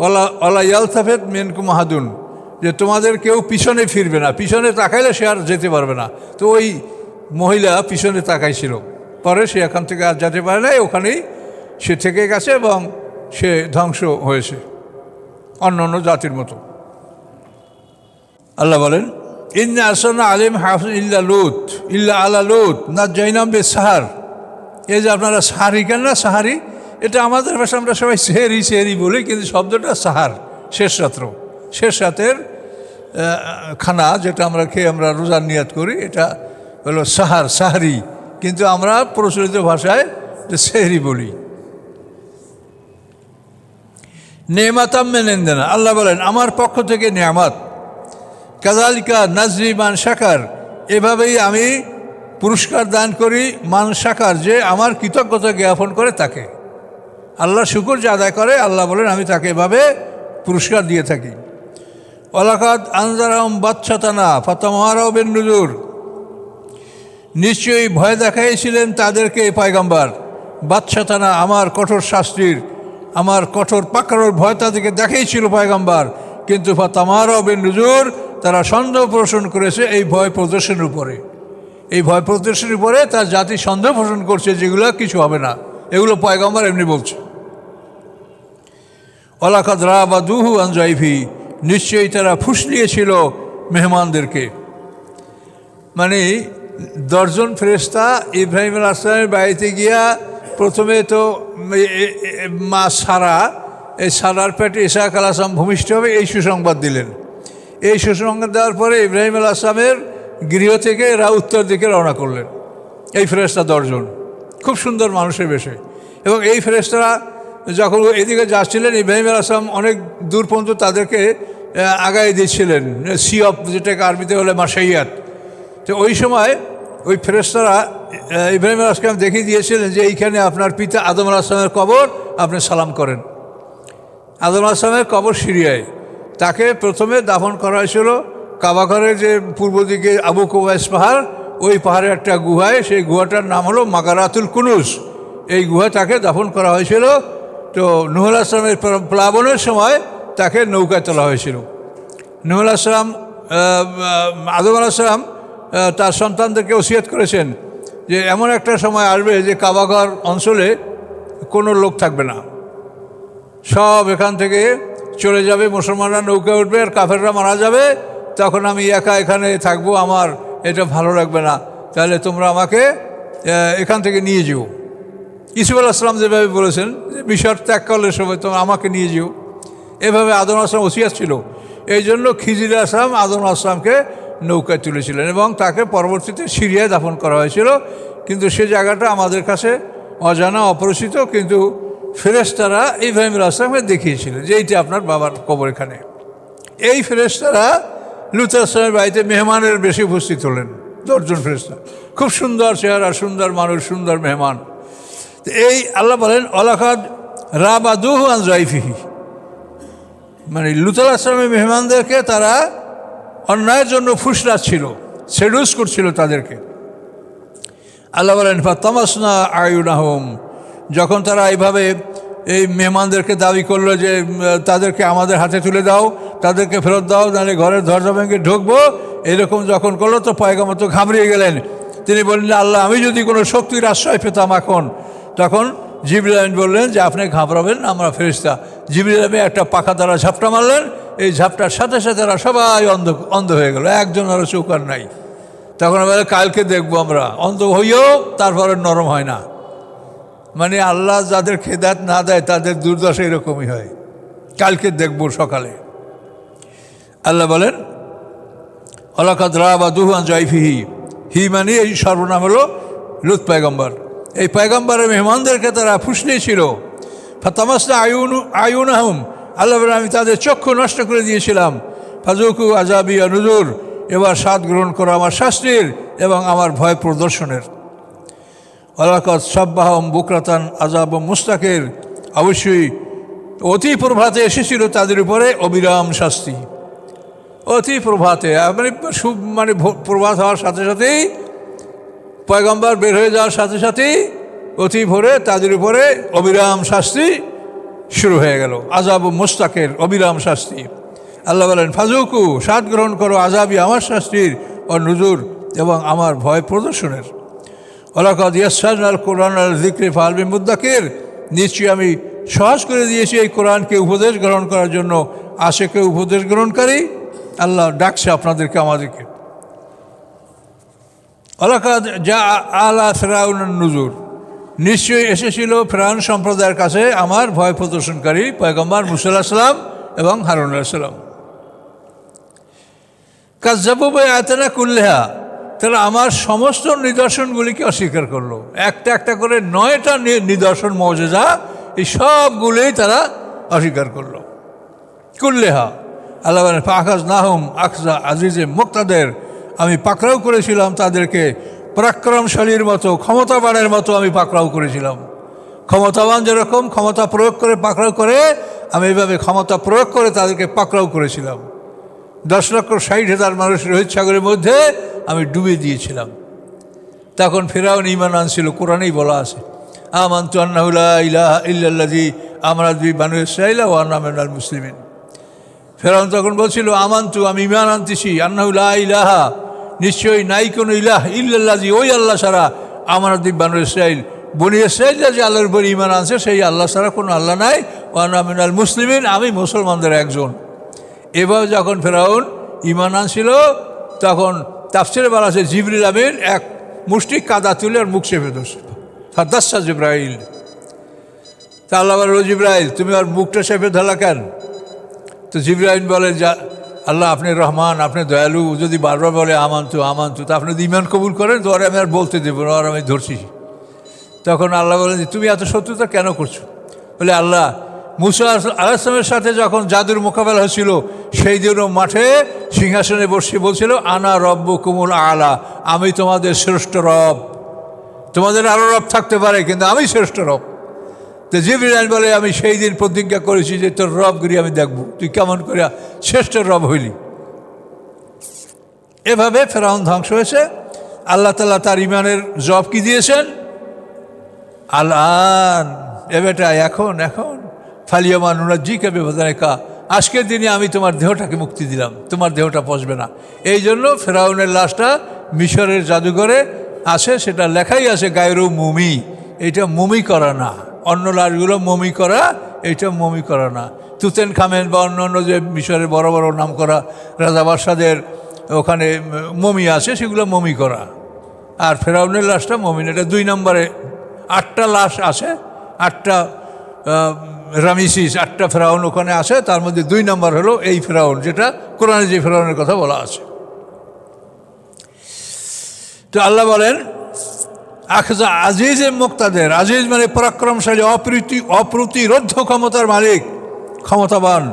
ওয়ালা ইয়ালতাফিত মিনকুম আহাদুন, যে তোমাদের কেউ পিছনে ফিরবে না, পিছনে তাকাইলে সে আর যেতে পারবে না। তো ওই মহিলা পিছনে তাকাইছিল, পরে সে এখান থেকে আর যেতে পারে নাই, ওখানেই সে থেকে গেছে এবং সে ধ্বংস হয়েছে অন্য জাতির মতো। আল্লাহ বলেন ইন্না আরসালনা আলাইহিম হাফিজ ইল্লা আলা লুত নাজ্জাইনাহুম বিসাহার। এই যে আপনারা সাহারি কেন না, সাহারি এটা আমাদের ভাষা আমরা সবাই সেহরি বলি, কিন্তু শব্দটা সাহার, শেষ রাতের খানা যেটা আমরা খেয়ে আমরা রোজার নিয়াত করি, এটা হলো সাহারি, কিন্তু আমরা প্রচলিত ভাষায় সেহরি বলি। নেমাতাম মিন ইনদিনা, আল্লাহ বলেন আমার পক্ষ থেকে নেয়ামত। কাযালিকা নাজরি মান শাকার, এভাবেই আমি পুরস্কার দান করি মান শাকার, যে আমার কৃতজ্ঞতা জ্ঞাপন করে তাকে, আল্লাহর শুকর যে আদায় করে, আল্লাহ বলেন আমি তাকে এভাবে পুরস্কার দিয়ে থাকি। ওয়ালাকাদ আনজারহুম বাতশাতানা ফাতামারাউ বিন নুজুর, নিশ্চয়ই ভয় দেখাইছিলেন তাদেরকে পয়গম্বর, বাতশাতানা আমার কঠোর শাস্তির, আমার কঠোর পাকড়ার ভয় তাদেরকে দেখাইছিল পয়গম্বর, কিন্তু তামারা বিন নুজুর, তারা সন্দেহ পোষণ করেছে এই ভয় প্রদর্শনের উপরে। এই ভয় প্রদর্শনের উপরে তার জাতি সন্দেহ পোষণ করছে যেগুলো কিছু হবে না, এগুলো পয়গম্বর এমনি বলছে। ওয়ালাকাদ রাবাদুহু আন যায়ফি, নিশ্চয়ই তারা ফুসলিয়েছিল মেহমানদেরকে। মানে 10 জন ফেরেশতা ইব্রাহিম আলাইহিস সালামের বাড়িতে গিয়া প্রথমে তো মা সারা, এই সারার পেটে ইসহাক আলাইহিস সালাম ভূমিষ্ঠ হবে এই সুসংবাদ দিলেন। এই সুসংবাদ দেওয়ার পরে ইব্রাহিম আলাইহিস সালামের গৃহ থেকে এরা উত্তর দিকে রওনা করলেন, এই ফেরেশতা 10 জন, খুব সুন্দর মানুষের বেশে। এবং এই ফেরেশতারা যখন এদিকে যাচ্ছিলেন, ইব্রাহিম আলাইহিস সালাম অনেক দূর পর্যন্ত তাদেরকে আগায় দিচ্ছিলেন, সিয়প যেটাকে আরবিতে বলে মাসাইয়াত। তো ওই সময় ওই ফেরেশতারা ইব্রাহিম আলাইহিস সালাম দেখিয়ে দিয়েছিলেন যে এইখানে আপনার পিতা আদম আলাইহিস সালামের কবর, আপনি সালাম করেন। আদম আলাইহিস সালামের কবর সিরিয়ায়, তাকে প্রথমে দাফন করা হয়েছিল কাবাঘরের যে পূর্ব দিকে আবু কুবাইস পাহাড়, ওই পাহাড়ের একটা গুহায়, সেই গুহাটার নাম হলো মাগারাতুল কুনুজ। এই গুহায় তাকে দাফন করা হয়েছিল। তো নূহ আলাইহিস সালামের প্লাবনের সময় তাকে নৌকায় তোলা হয়েছিল। নূহ আলাইহিস সালাম, আদম আলাইহিস সালাম তার সন্তানদেরকে ওসিয়ত করেছেন যে এমন একটা সময় আসবে যে কাবাঘর অঞ্চলে কোনো লোক থাকবে না, সব এখান থেকে চলে যাবে, মুসলমানরা নৌকায় উঠবে আর কাফেররা মারা যাবে, তখন আমি একা এখানে থাকবো, আমার এটা ভালো লাগবে না, তাহলে তোমরা আমাকে এখান থেকে নিয়ে যেও। ইউসুফ আলাইহিস সালাম যেভাবে বলেছেন যে মিশর ত্যাগকালের সময় তোমরা আমাকে নিয়ে যেও, এভাবে আদম আলাইহিস সালাম ওসিয়ত ছিল। এই জন্য খিজির আলাইহিস সালাম আদম আলাইহিস সালামকে নৌকায় তুলেছিলেন এবং তাকে পরবর্তীতে সিরিয়ায় দাফন করা হয়েছিল। কিন্তু সে জায়গাটা আমাদের কাছে অজানা, অপরিচিত, কিন্তু ফেরেশতারা ইব্রাহিম আলাইহিস সালামকে দেখিয়েছিলেন যে এইটা আপনার বাবার কবর এখানে। এই ফেরেশতারা লূত আলাইহিস সালামের বাড়িতে মেহমানের বেশি উপস্থিত হলেন, 10 জন ফেরেশতা, খুব সুন্দর চেহারা, সুন্দর মানুষ, সুন্দর মেহমান। এই আল্লাহ বলেন ওয়ালাকাদ রাবাদুহু আন যায়ফিহি, মানে লূত আলাইহিস সালামের মেহমানদেরকে তারা অন্যায়ের জন্য ফুসলাচ্ছিল, সেডুস করছিল তাদেরকে। আল্লাহ বলেন ফাতামাসনা আয়ুনাহুম, যখন তারা এইভাবে এই মেহমানদেরকে দাবি করলো যে তাদেরকে আমাদের হাতে তুলে দাও, তাদেরকে ফেরত দাও, নাহলে ঘরের দরজা ভেঙে ঢুকবো, এরকম যখন করলো তো পয়গম্বর তো ঘাবড়িয়ে গেলেন। তিনি বললেন আল্লাহ, আমি যদি কোনো শক্তির আশ্রয় পেতাম এখন। তখন জিবরিল আমিন বললেন যে আপনি ঘাবড়াবেন, আমরা ফেরেশতা। জিবরিল আমিন একটা পাখা দ্বারা ঝাপটা মারলেন, এই ঝাপটার সাথে সাথে তারা সবাই অন্ধ হয়ে গেল, একজন আরও চৌকার নাই। তখন আমরা কালকে দেখবো, আমরা অন্ধ হইও তারপরে নরম হয় না। মানে আল্লাহ যাদের খেদাত না দেয় তাদের দুর্দশা এরকমই হয়, কালকে দেখব সকালে। আল্লাহ বলেন ওয়ালাকাদ রাবাদুহু আন যায়ফিহি, হি মানে এই সর্বনাম হলো লূত পয়গম্বর। এই পয়গম্বরের মেহমানদেরকে তারা ফুসলিয়েছিল। ফাতামাসনা আয়ুনাহুম, আল্লাহ বলেন আমি তাদের চক্ষু নষ্ট করে দিয়েছিলাম। ফাজুকু আযাবি ওয়া নুযুর, এবার স্বাদ গ্রহণ করো আমার শাস্তির এবং আমার ভয় প্রদর্শনের। ওয়ালাকাদ সাব্বাহাহুম বুকরাতান আযাবুম মুস্তাকির, অবশ্যই অতি প্রভাতে এসেছিল তাদের উপরে অবিরাম শাস্তি। অতি প্রভাতে মানে প্রভাত হওয়ার সাথে সাথেই, পয়গম্বর বের হয়ে যাওয়ার সাথে সাথেই অতি ভোরে তাদের উপরে অবিরাম শাস্তি শুরু হয়ে গেল, আযাবুম মুস্তাকির, অবিরাম শাস্তি। আল্লাহ বলেন ফাজুকু, স্বাদ গ্রহণ করো আযাবি, আমার শাস্তির, ও নুজুর, এবং আমার ভয় প্রদর্শনের। ওয়ালাকাদ ইয়াসসারনাল কুরআনাল যিকরি ফাহাল মিন মুদ্দাকির, নিশ্চয়ই আমি সহজ করে দিয়েছি এই কোরআনকে উপদেশ গ্রহণ করার জন্য, আসে কেউ উপদেশ গ্রহণকারী? আল্লাহ ডাকছে আপনাদেরকে, আমাদেরকে। ওয়ালাকাদ জা আলা ফিরআউনান নুযুর, নিশ্চয়ই এসেছিল ফিরআউন সম্প্রদায়ের কাছে আমার ভয় প্রদর্শনকারী পয়গম্বর মূসা আলাইহিস সালাম এবং হারুন আলাইহিস সালাম। কাযযাবু বিআয়াতিনা কুল্লিহা, তারা আমার সমস্ত নিদর্শনগুলিকে অস্বীকার করলো। একটা একটা করে 9টা নিদর্শন মুজিজা, এই সবগুলোই তারা অস্বীকার করলো। কুল্লিহা, আল্লাহ বলেন ফাআখাযনাহুম আখযা আজিজে মুক্তাদের, আমি পাকড়াও করেছিলাম তাদেরকে পরাক্রমশালীর মতো, ক্ষমতাবানের মতো আমি পাকড়াও করেছিলাম। ক্ষমতাবান যেরকম ক্ষমতা প্রয়োগ করে পাকড়াও করে, আমি এইভাবে ক্ষমতা প্রয়োগ করে তাদেরকে পাকড়াও করেছিলাম। 10,60,000 মানুষ রোহিত সাগরের মধ্যে আমি ডুবিয়ে দিয়েছিলাম। তখন ফিরআউন ঈমান আনছিল, কোরআনেই বলা আছে আমানতু আন্নাহু লা ইলাহা ইল্লাল্লাযী আমরা দুই বানু ইসরাঈল ওয়া আনা মিনাল মুসলিমিন। ফেরাউন তখন বলছিল, আমানতু, আমি ঈমান আনতেছি, আন্নাহু লা ইলাহা, নিশ্চয়ই নাই কোনো ইলাহ ইল্লাল্লাযী, ওই আল্লাহ ছাড়া আমরা দুই বানু ইসরাঈল, বনি ইসরাঈল যে আল্লাহর উপর ঈমান আনছে সেই আল্লাহ ছাড়া কোনো আল্লাহ নাই, ওয়া আনা মিনাল মুসলিমিন, আমি মুসলমানদের একজন। এবার যখন ফেরাউন ঈমান আনছিল তখন তাফসীরে বলা আছে জিবরিল আমিন এক মুষ্টি কাদা তুলে আর মুখ চেপে ধরছে, ফাদাসা জিব্রাইল। তা আল্লাহ বলে, ও জিব্রাইল, তুমি আর মুখটা চেপে ধরলা কেন? তো জিব্রাইল বলে, যা আল্লাহ আপনি রহমান, আপনি দয়ালু, যদি বারবার বলে আমানতু আমানতু, তা আপনি যদি ঈমান কবুল করেন তো আর আমি আর বলতে দেবো না, আর আমি ধরছি। তখন আল্লাহ বলেন যে তুমি এত শত্রুতা কেন করছো? বলে, আল্লাহ মুসা আলাইহিস সালামের সাথে যখন জাদুর মোকাবেলা হয়েছিল সেই দিনও মাঠে সিংহাসনে বসে বলছিল, আনা রব্বুকুমুল আলা, আমি তোমাদের শ্রেষ্ঠ রব, তোমাদের আরও রব থাকতে পারে কিন্তু আমি শ্রেষ্ঠ রব। তো জিবরিল বলে, আমি সেই দিন প্রতিজ্ঞা করেছি যে তোর রবগিরি আমি দেখব, তুই কেমন করে শ্রেষ্ঠ রব হইলি। এভাবে ফেরাউন ধ্বংস হয়েছে। আল্লাহ তাআলা তার ঈমানের জবাব কি দিয়েছেন? আলান, এ বেটা, এখন এখন ফালিয়ামা নুনাজ্জিকা বিবাদানিকা, আজকের দিনে আমি তোমার দেহটাকে মুক্তি দিলাম, তোমার দেহটা পচবে না। এই জন্য ফেরাউনের লাশটা মিশরের জাদুঘরে আছে, সেটা লেখাই আছে গায়রু মুমি, এটা মমি করা না। অন্য লাশগুলো মমি করা, এইটা মমি করা না। তুতেন খামেন বা অন্য অন্য যে মিশরের বড় বড় নাম করা রাজা বাদশাদের ওখানে মমি আছে, সেগুলো মমি করা। আর ফেরাউনের লাশটা মমি না। এটা 2 নম্বরে 8টা লাশ আছে, 8টা রামিসিস, 8টা ফেরাউন ওখানে আছে, তার মধ্যে 2 নম্বর হলো এই ফেরাউন, যেটা কোরআনে যে ফেরাউনের কথা বলা আছে। তো আল্লাহ বলেন, আখজা আজিজে মুক্তাদের, আজিজ মানে পরাক্রমশালী, অপ্রতিরোধ্য ক্ষমতার মালিক, ক্ষমতাবান,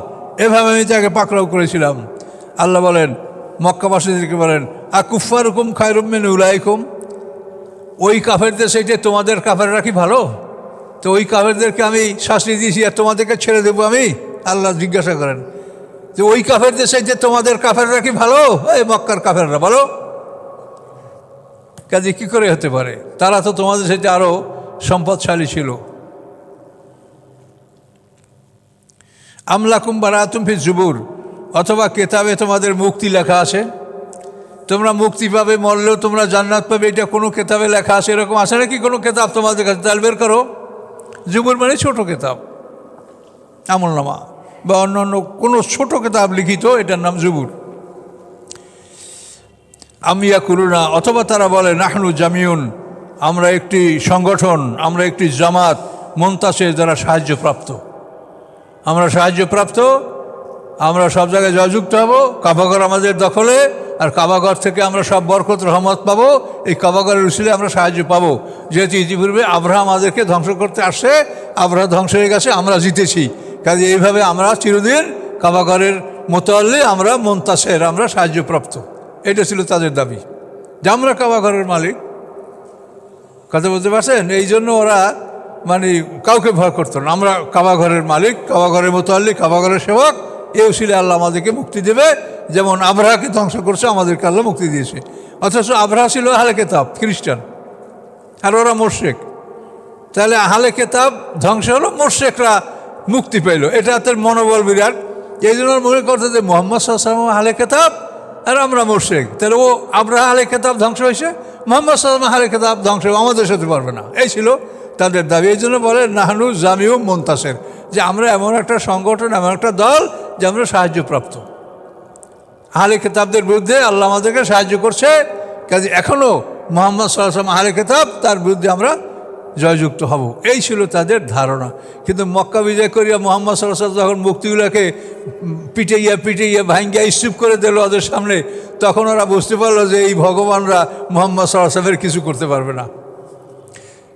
এভাবে আমি তাকে পাকড়াও করেছিলাম। আল্লাহ বলেন মক্কাবাসীদেরকে বলেন, আকুফারুকুম খায়রুম মিন উলাইকুম, ওই কাফেরদের সেইটা তোমাদের কাফেররা কি ভালো? তো ওই কাফেরদেরকে আমি শাস্তি দিয়েছি আর তোমাদেরকে ছেড়ে দেবো আমি? আল্লাহ জিজ্ঞাসা করেন যে ওই কাফেরদের সেইটা তোমাদের কাফেররা কি ভালো? এই মক্কার কাফেররা ভালো? কাজে কী করে হতে পারে? তারা তো তোমাদের সাথে আরও সম্পদশালী ছিল। আমলাকুম বারাতুম ফি জুবুর, অথবা কেতাবে তোমাদের মুক্তি লেখা আছে, তোমরা মুক্তি পাবে, মরলেও তোমরা জান্নাত পাবে, এটা কোনো কেতাবে লেখা আছে? এরকম আছে নাকি কোনো কেতাব তোমাদের কাছে? তাহলে বের করো। জুবুর মানে ছোটো কেতাব, আমলনামা বা অন্য অন্য কোনো ছোটো কেতাব লিখিত, এটার নাম জুবুর। আমিয়া কুরুনা, অথবা তারা বলে নাহনু জামিউন, আমরা একটি সংগঠন, আমরা একটি জামাত, মুনতাসির, যারা সাহায্যপ্রাপ্ত, আমরা সাহায্যপ্রাপ্ত, আমরা সব জায়গায় জয়যুক্ত হব, কাবাঘর আমাদের দখলে, আর কাবাঘর থেকে আমরা সব বরকত রহমত পাবো, এই কাবাঘরের উসিলে আমরা সাহায্য পাবো। যেহেতু ইতিপূর্বে আব্রাহা আমাদেরকে ধ্বংস করতে আসছে, আব্রাহা ধ্বংস হয়ে গেছে, আমরা জিতেছি, কাজে এইভাবে আমরা চিরদিন কাবাঘরের মোতাল্লি, আমরা মুনতাসির, আমরা সাহায্যপ্রাপ্ত। এটা ছিল তাদের দাবি যে আমরা কাবাঘরের মালিক। কথা বলতে পারছেন? এই জন্য ওরা মানে কাউকে ভয় করতো না। আমরা কাবাঘরের মালিক, কাবাঘরের মোতাল্লি, কাবাঘরের সেবক, এই উসিলে আল্লাহ আমাদেরকে মুক্তি দেবে। যেমন আব্রাহাকে ধ্বংস করছে, আমাদেরকে আল্লাহ মুক্তি দিয়েছে। অথচ আব্রাহা ছিল আহলে কেতাব, খ্রিস্টান, আর ওরা মোশরেক। তাহলে আহলে কেতাব ধ্বংস হলো, মোশরেকরা মুক্তি পেল, এটা তার মনোবল বিরাট। এই জন্য মনে করতে যে মুহাম্মদ সাল্লাল্লাহু আলাইহি ওয়াসাল্লাম আহলে কেতাব আর আমরা মোশরেক, তাহলে ও আব্রাহা আহলে কেতাব ধ্বংস হয়েছে, মুহাম্মদ সাল্লাল্লাহু আলাইহি ওয়াসাল্লাম আহলে কেতাব ধ্বংস হবে, আমাদের সাথে পারবে না। এই ছিল তাদের দাবি। এই জন্য বলে নাহনু জামিউ মুনতাসির, যে আমরা এমন একটা সংগঠন, এমন একটা দল যে আমরা সাহায্যপ্রাপ্ত। আহলে কেতাবদের বিরুদ্ধে আল্লাহ আমাদেরকে সাহায্য করছে, কাজে এখনও মুহাম্মদ সাল্লাল্লাহু আলাইহি ওয়াসাল্লাম আহলে কেতাব, তার বিরুদ্ধে আমরা জয়যুক্ত হব। এই ছিল তাদের ধারণা। কিন্তু মক্কা বিজয় করিয়া মুহাম্মদ সাল্লাল্লাহু আলাইহি ওয়াসাল্লাম যখন মুক্তিগুলোকে পিটাইয়া ভাঙ্গিয়া স্তূপ করে দিল ওদের সামনে, তখন ওরা বুঝতে পারলো যে এই ভগবানরা মুহাম্মদ সাল্লাল্লাহু আলাইহি ওয়াসাল্লামের কিছু করতে পারবে না।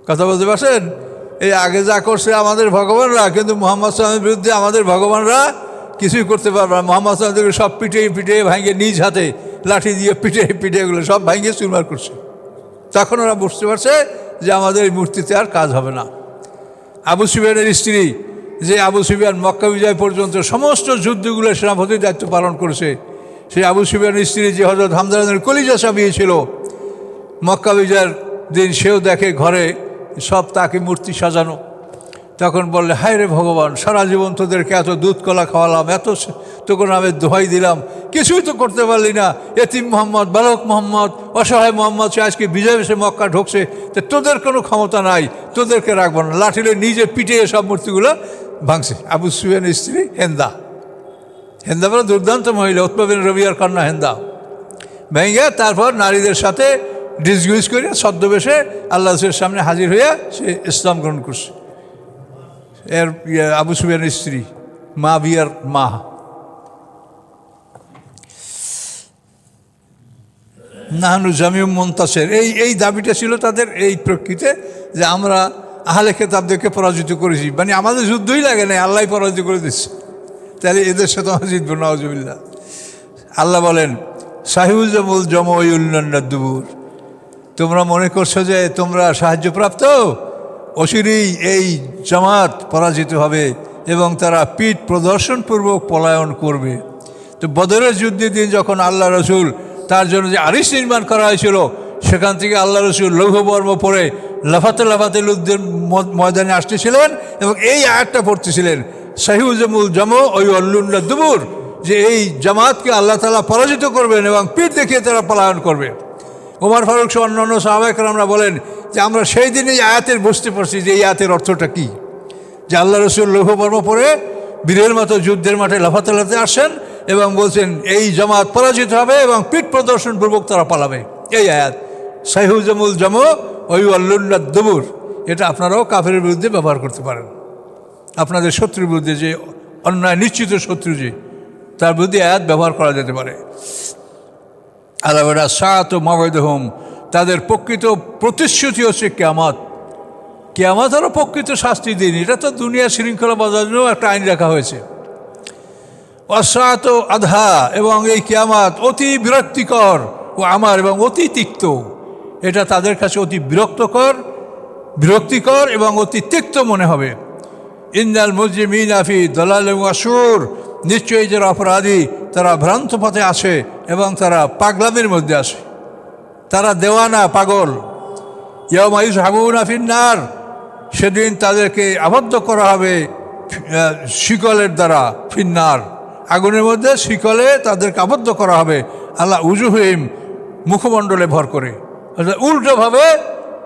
কথা বলতে পারছেন? এই আগে যা করছে আমাদের ভগবানরা, কিন্তু মুহাম্মদ সাল্লাল্লাহু আলাইহি ওয়াসাল্লামের বিরুদ্ধে আমাদের ভগবানরা কিছুই করতে পারবে না। মুহাম্মদ সাল্লাল্লাহু আলাইহি ওয়াসাল্লাম সব পিটিয়ে ভাঙিয়ে নিজ হাতে লাঠি দিয়ে পিটিয়ে এগুলো সব ভাঙিয়ে চুরমার করছে। তখন ওরা বুঝতে পারছে যে আমাদের এই মূর্তিতে আর কাজ হবে না। আবু সুফিয়ানের স্ত্রী, যে আবু সুফিয়ান মক্কা বিজয় পর্যন্ত সমস্ত যুদ্ধগুলোর সেনাপতির দায়িত্ব পালন করেছে, সেই আবু সুফিয়ানের স্ত্রী যে হযরত হামজার কলিজা চাপিয়ে ছিল, মক্কা বিজয়ের দিন সেও দেখে ঘরে সব তাকে মূর্তি সাজানো। তখন বললে, হায় রে ভগবান, সারা জীবন তোদেরকে এত দুধ কলা খাওয়ালাম, এত তোকে নামে দোহাই দিলাম, কিছুই তো করতে পারলি না। এতিম মোহাম্মদ, বালক মোহাম্মদ, অসহায় মোহাম্মদ সে আজকে বিজয় এসে মক্কা ঢুকছে, তো তোদের কোনো ক্ষমতা নাই, তোদেরকে রাখবো না। লাঠিলে নিজে পিঠে সব মূর্তিগুলো ভাঙছে। আবু সুফিয়ানের স্ত্রী হেন্দা, হেন্দা বলে দুর্দান্ত মহিলা, উতবা বিন রবিয়ার কন্যা হেন্দা, ভেঙে তারপর নারীদের সাথে ডিসগুইজ করে ছদ্মবেশে আল্লাহ রসুলের সামনে হাজির হইয়া সে ইসলাম গ্রহণ করছে। এর আবু সুফিয়ানের স্ত্রী, মা বিয়ার মা। নাহানু জামিউম মুনতাসির, এই দাবিটা ছিল তাদের এই প্রকৃতিতে, যে আমরা আহলে কিতাবদেরকে পরাজিত করেছি, মানে আমাদের যুদ্ধই লাগে নাই, আল্লাহ পরাজিত করে দিচ্ছে, তাহলে এদের সাথে আমরা জিতবো না, আউযুবিল্লাহ। আল্লাহ বলেন, সাহিউজ্জামুল জমউল্লান্নাদুবুর, তোমরা মনে করছো যে তোমরা সাহায্যপ্রাপ্ত, অচিরেই এই জামাত পরাজিত হবে এবং তারা পিঠ প্রদর্শনপূর্বক পলায়ন করবে। তো বদরের যুদ্ধের দিন যখন আল্লাহ রসুল তার জন্য যে আরিশ নির্মাণ করা হয়েছিল, সেখান থেকে আল্লাহ রসুল লৌহবর্ম পরে লাফাতে লাফাতে যুদ্ধের ময়দানে আসতেছিলেন এবং এই আয়াতটা পড়তেছিলেন, সাহিউজ্জামুল জমউল্লান্নাদুবুর, যে এই জামাতকে আল্লাহ তাআলা পরাজিত করবেন এবং পিঠ দেখিয়ে তারা পলায়ন করবে। ওমর ফারুক সহ অন্যান্য সাহাবায়ে কেরামরা বলেন যে আমরা সেই দিন এই আয়াতের বুঝতে পারছি যে এই আয়াতের অর্থটা কী, যে আল্লাহ রসুল লৌহবর্ম পরে বীরের মতো যুদ্ধের মাঠে লাফাতে লাফাতে আসেন এবং বলছেন এই জামাত পরাজিত হবে এবং পিঠ প্রদর্শনপূর্বক তারা পালাবে। এই আয়াত সাহিউজ্জামুল জমউল্লান্নাদুবুর, এটা আপনারাও কাফেরের বিরুদ্ধে ব্যবহার করতে পারেন। আপনাদের শত্রুর বিরুদ্ধে, যে অন্যায় নিশ্চিত শত্রু, যে তার বিরুদ্ধে আয়াত ব্যবহার করা যেতে পারে। আল্লাহ সাআত মাওয়াইদুহুম, তাদের প্রকৃত প্রতিশ্রুতি হচ্ছে কিয়ামত। কিয়ামত হলো প্রকৃত শাস্তি দিন, এটা তো দুনিয়ার শৃঙ্খলা বজায় জন্য একটা আইন রাখা হয়েছে। অসাত আধা, এবং এই কিয়ামত অতি বিরক্তিকর ও আমার এবং অতি তিক্ত, এটা তাদের কাছে অতি বিরক্তিকর এবং অতি তিক্ত মনে হবে। ইন্নাল মুজরিমিনা ফি দালালিন ওয়া সুর, নিশ্চয়ই যারা অপরাধী তারা ভ্রান্ত পথে আসে এবং তারা পাগলামির মধ্যে আসে, তারা দেওয়ানা, পাগল। ইয়াউমা ইউসহাবুনা ফিন্নার, সেদিন তাদেরকে আবদ্ধ করা হবে শিকলের দ্বারা, ফিন্নার, আগুনের মধ্যে শিকলে তাদেরকে আবদ্ধ করা হবে। আল্লাহ উজুহিম, মুখমণ্ডলে ভর করে, উল্টোভাবে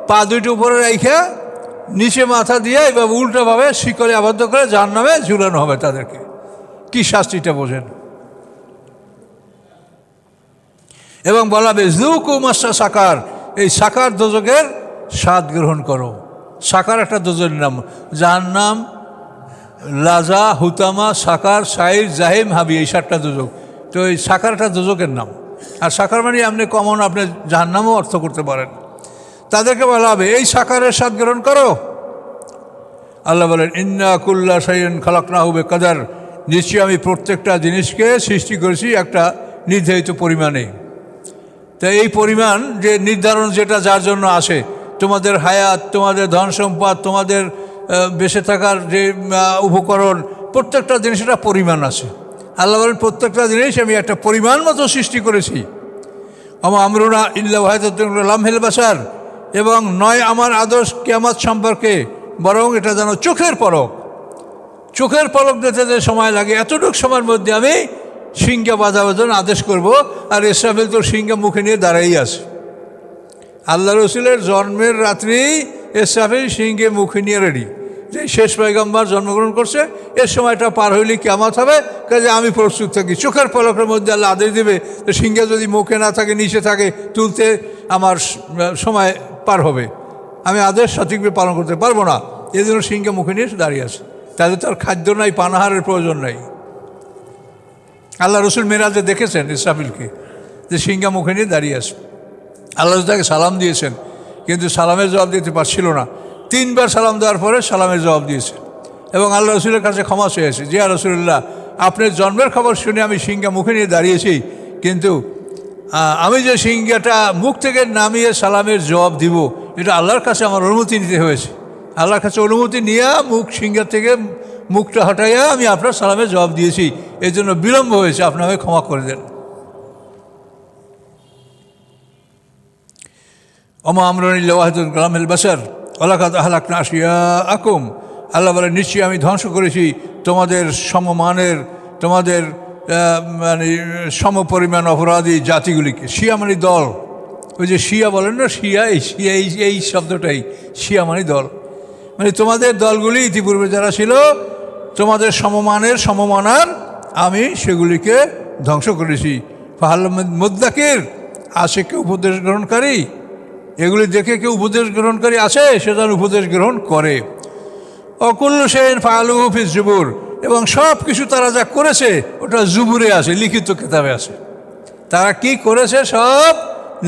পা দুইটি উপরে রেখে নিচে মাথা দিয়ে এবার উল্টোভাবে শিকলে আবদ্ধ করে জাহান্নামে ঝুলানো হবে তাদেরকে। কি শাস্তিটা বোঝেন। এবং বলা হবে যুকু মাসা সাকার, এই সাকার দোজকের স্বাদ গ্রহণ করো। সাকার একটা দোজকের নাম, জাহান্নাম, লাজা, হুতামা, সাকার, সাইর, জাহিম, হাবি, এই 7টা দোজক। তো এই সাকার একটা দোজকের নাম। আর সাকার মানে আপনি কমন, আপনি জাহান্নামও অর্থ করতে পারেন। তাদেরকে বলা হবে এই সাকারের স্বাদ গ্রহণ করো। আল্লাহ বলেন, ইন্না কুল্লা শাইইন খালাকনাহু বিকাদার, নিশ্চয়ই আমি প্রত্যেকটা জিনিসকে সৃষ্টি করেছি একটা নির্ধারিত পরিমাণে। তাই এই পরিমাণ যে নির্ধারণ, যেটা যার জন্য আসে, তোমাদের হায়াত, তোমাদের ধন সম্পদ, তোমাদের বেঁচে থাকার যে উপকরণ, প্রত্যেকটা জিনিসের পরিমাণ আছে। আল্লাহ বলেন প্রত্যেকটা জিনিস আমি একটা পরিমাণ মতো সৃষ্টি করেছি। আমা আমরুনা ইল্লা ওয়াহিদাতুন লামহিল বাসার, এবং নয় আমার আদর্শ কিয়ামত সম্পর্কে, বরং এটা যেন চোখের পলক দিতে যে সময় লাগে, এতটুকু সময়ের মধ্যে আমি সিংহা বাজাবার জন্য আদেশ করব। আর ইসরাফিল তো সিংহা মুখে নিয়ে দাঁড়াই আছে। আল্লাহ রসুলের জন্মের রাত্রি ইসরাফিল সিংহে মুখে নিয়ে রেডি, যে শেষ পয়গম্বর জন্মগ্রহণ করছে, এর সময়টা পার হইলে কিয়ামত হবে, কাজে আমি প্রস্তুত থাকি। চোখের পলকের মধ্যে আল্লাহ আদেশ দেবে, তো সিংহা যদি মুখে না থাকে, নিচে থাকে, তুলতে আমার সময় পার হবে, আমি আদেশ সঠিকভাবে পালন করতে পারবো না। এই জন্য সিংহা মুখে নিয়ে দাঁড়িয়ে আছে। তাদের তো আর খাদ্য নাই, পানাহারের প্রয়োজন নাই। আল্লাহ রসুল মেরাজে দেখেছেন ইসরাফিলকে, যে সিংহা মুখে নিয়ে দাঁড়িয়ে আছে। আল্লাহ তাকে সালাম দিয়েছেন, কিন্তু সালামের জবাব দিতে পারছিল না। 3 বার সালাম দেওয়ার পরে সালামের জবাব দিয়েছে এবং আল্লাহ রসুলের কাছে ক্ষমা চেয়েছে, যে ইয়া রাসূলুল্লাহ, আপনার জন্মের খবর শুনে আমি সিংহা মুখে নিয়ে দাঁড়িয়েছি, কিন্তু আমি যে সিংহাটা মুখ থেকে নামিয়ে সালামের জবাব দিব, এটা আল্লাহর কাছে আমার অনুমতি নিতে হয়েছে। আল্লাহর কাছে অনুমতি নিয়ে সিংহা থেকে মুখটা হটাইয়া আমি আপনার সালামের জবাব দিয়েছি, এই জন্য বিলম্ব হয়েছে, আপনি আমাকে ক্ষমা করে দেন। ওমা আমরুনা ইল্লা ওয়াহিদাতুন কালামিল বাশার ওয়ালাকাদ আহলাকনা আশিয়াআকুম, আল্লাহ বলে নিশ্চয়ই আমি ধ্বংস করেছি তোমাদের সমমানের, তোমাদের মানে সমপরিমাণ অপরাধী জাতিগুলিকে। শিয়া মানে দল, ওই যে শিয়া বলেন না, শিয়া এই শব্দটাই, শিয়া মানে দল, মানে তোমাদের দলগুলি ইতিপূর্বে যারা ছিল তোমাদের সমমানার আমি সেগুলিকে ধ্বংস করেছি। ফাহাল মুদ্দাকির, আছে কেউ উপদেশ গ্রহণকারী? এগুলি দেখে কেউ উপদেশ গ্রহণকারী আছে? সে যেন উপদেশ গ্রহণ করে। অকুল্লু সেন ফালুহু ফি জুবুর, এবং সব কিছু তারা যা করেছে ওটা জুবুরে আছে, লিখিত কিতাবে আছে। তারা কি করেছে সব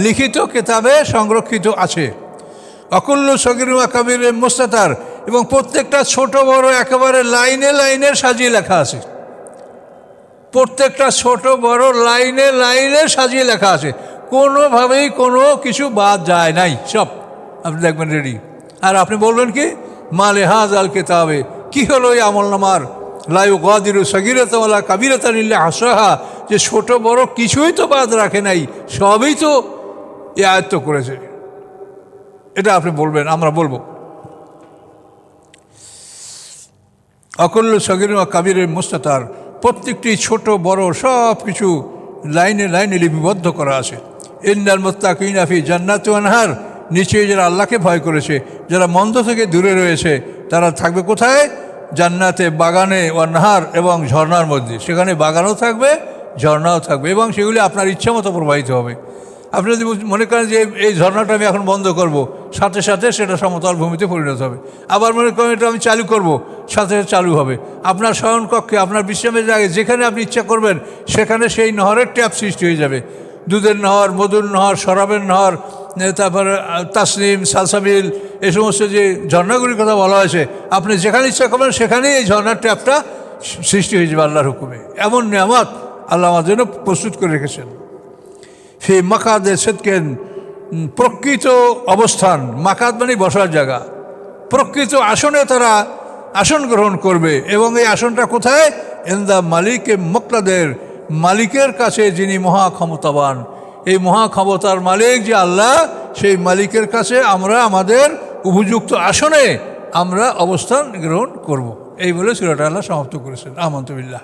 লিখিত কিতাবে সংরক্ষিত আছে। অকুল্লু সগিরুমা কাবির মুস্তাতার, এবং প্রত্যেকটা ছোট বড় একেবারে লাইনে লাইনে সাজিয়ে লেখা আছে। প্রত্যেকটা ছোট বড় লাইনে লাইনে সাজিয়ে লেখা আছে, কোনোভাবেই কোনো কিছু বাদ যায় নাই, সব আপনি দেখবেন রেডি। আর আপনি বলবেন কি মালে হাজ আল কেতাবে, কী হলো এই আমলনামার, লা ইউগাদিরু সগীরাতান ওয়ালা কাবীরাতান ইল্লা আহসাহা, যে ছোট বড় কিছুই তো বাদ রাখে নাই, সবই তো এ আয়ত্ত করেছে। এটা আপনি বলবেন, আমরা বলবো। অকুল্লু সগীর কাবীরের মুস্তাতার, প্রত্যেকটি ছোট বড় সব কিছু লাইনে লাইনে লিপিবদ্ধ করা আছে। ইন্নাল মুত্তাকিনা ফি জান্নাতি ওয়া আনহার, নিশ্চয়ই যারা আল্লাহকে ভয় করেছে, যারা মন্দ থেকে দূরে রয়েছে, তারা থাকবে কোথায়? জান্নাতে, বাগানে, ওয়া নাহার, এবং ঝর্ণার মধ্যে। সেখানে বাগানও থাকবে, ঝর্ণাও থাকবে, এবং সেগুলি আপনার ইচ্ছা মতো প্রবাহিত হবে। আপনি যদি মনে করেন যে এই ঝর্ণাটা আমি এখন বন্ধ করব, সাথে সাথে সেটা সমতল ভূমিতে পরিণত হবে। আবার মনে করেন এটা আমি চালু করব, সাথে সাথে চালু হবে। আপনার শয়নকক্ষে, আপনার বিশ্রামের জায়গায়, যেখানে আপনি ইচ্ছা করবেন সেখানে সেই নহরের ট্যাপ সৃষ্টি হয়ে যাবে। দুধের নহর, মধুর নহর, শরাবের নহর, তারপরে তাসনিম, সালসাবিল, এই সমস্ত যে ঝর্ণাগুলির কথা বলা হয়েছে, আপনি যেখানে ইচ্ছা করবেন সেখানেই এই ঝর্ণার ট্যাপটা সৃষ্টি হয়ে যাবে আল্লাহর হুকুমে। এমন নিয়ামত আল্লাহ আমার জন্য প্রস্তুত করে রেখেছেন। সেই মাকাদে সেদকেন, প্রকৃত অবস্থান, মাকাদ মানে বসার জায়গা, প্রকৃত আসনে তারা আসন গ্রহণ করবে। এবং এই আসনটা কোথায়? ইনদা মালিকে মুকতাদের, মালিকের কাছে যিনি মহাক্ষমতাবান। এই মহাক্ষমতার মালিক যে আল্লাহ, সেই মালিকের কাছে আমরা আমাদের উপযুক্ত আসনে আমরা অবস্থান গ্রহণ করব। এই বলে সূরাটা আল্লাহ সমাপ্ত করেছেন। আমানতু বিল্লাহ।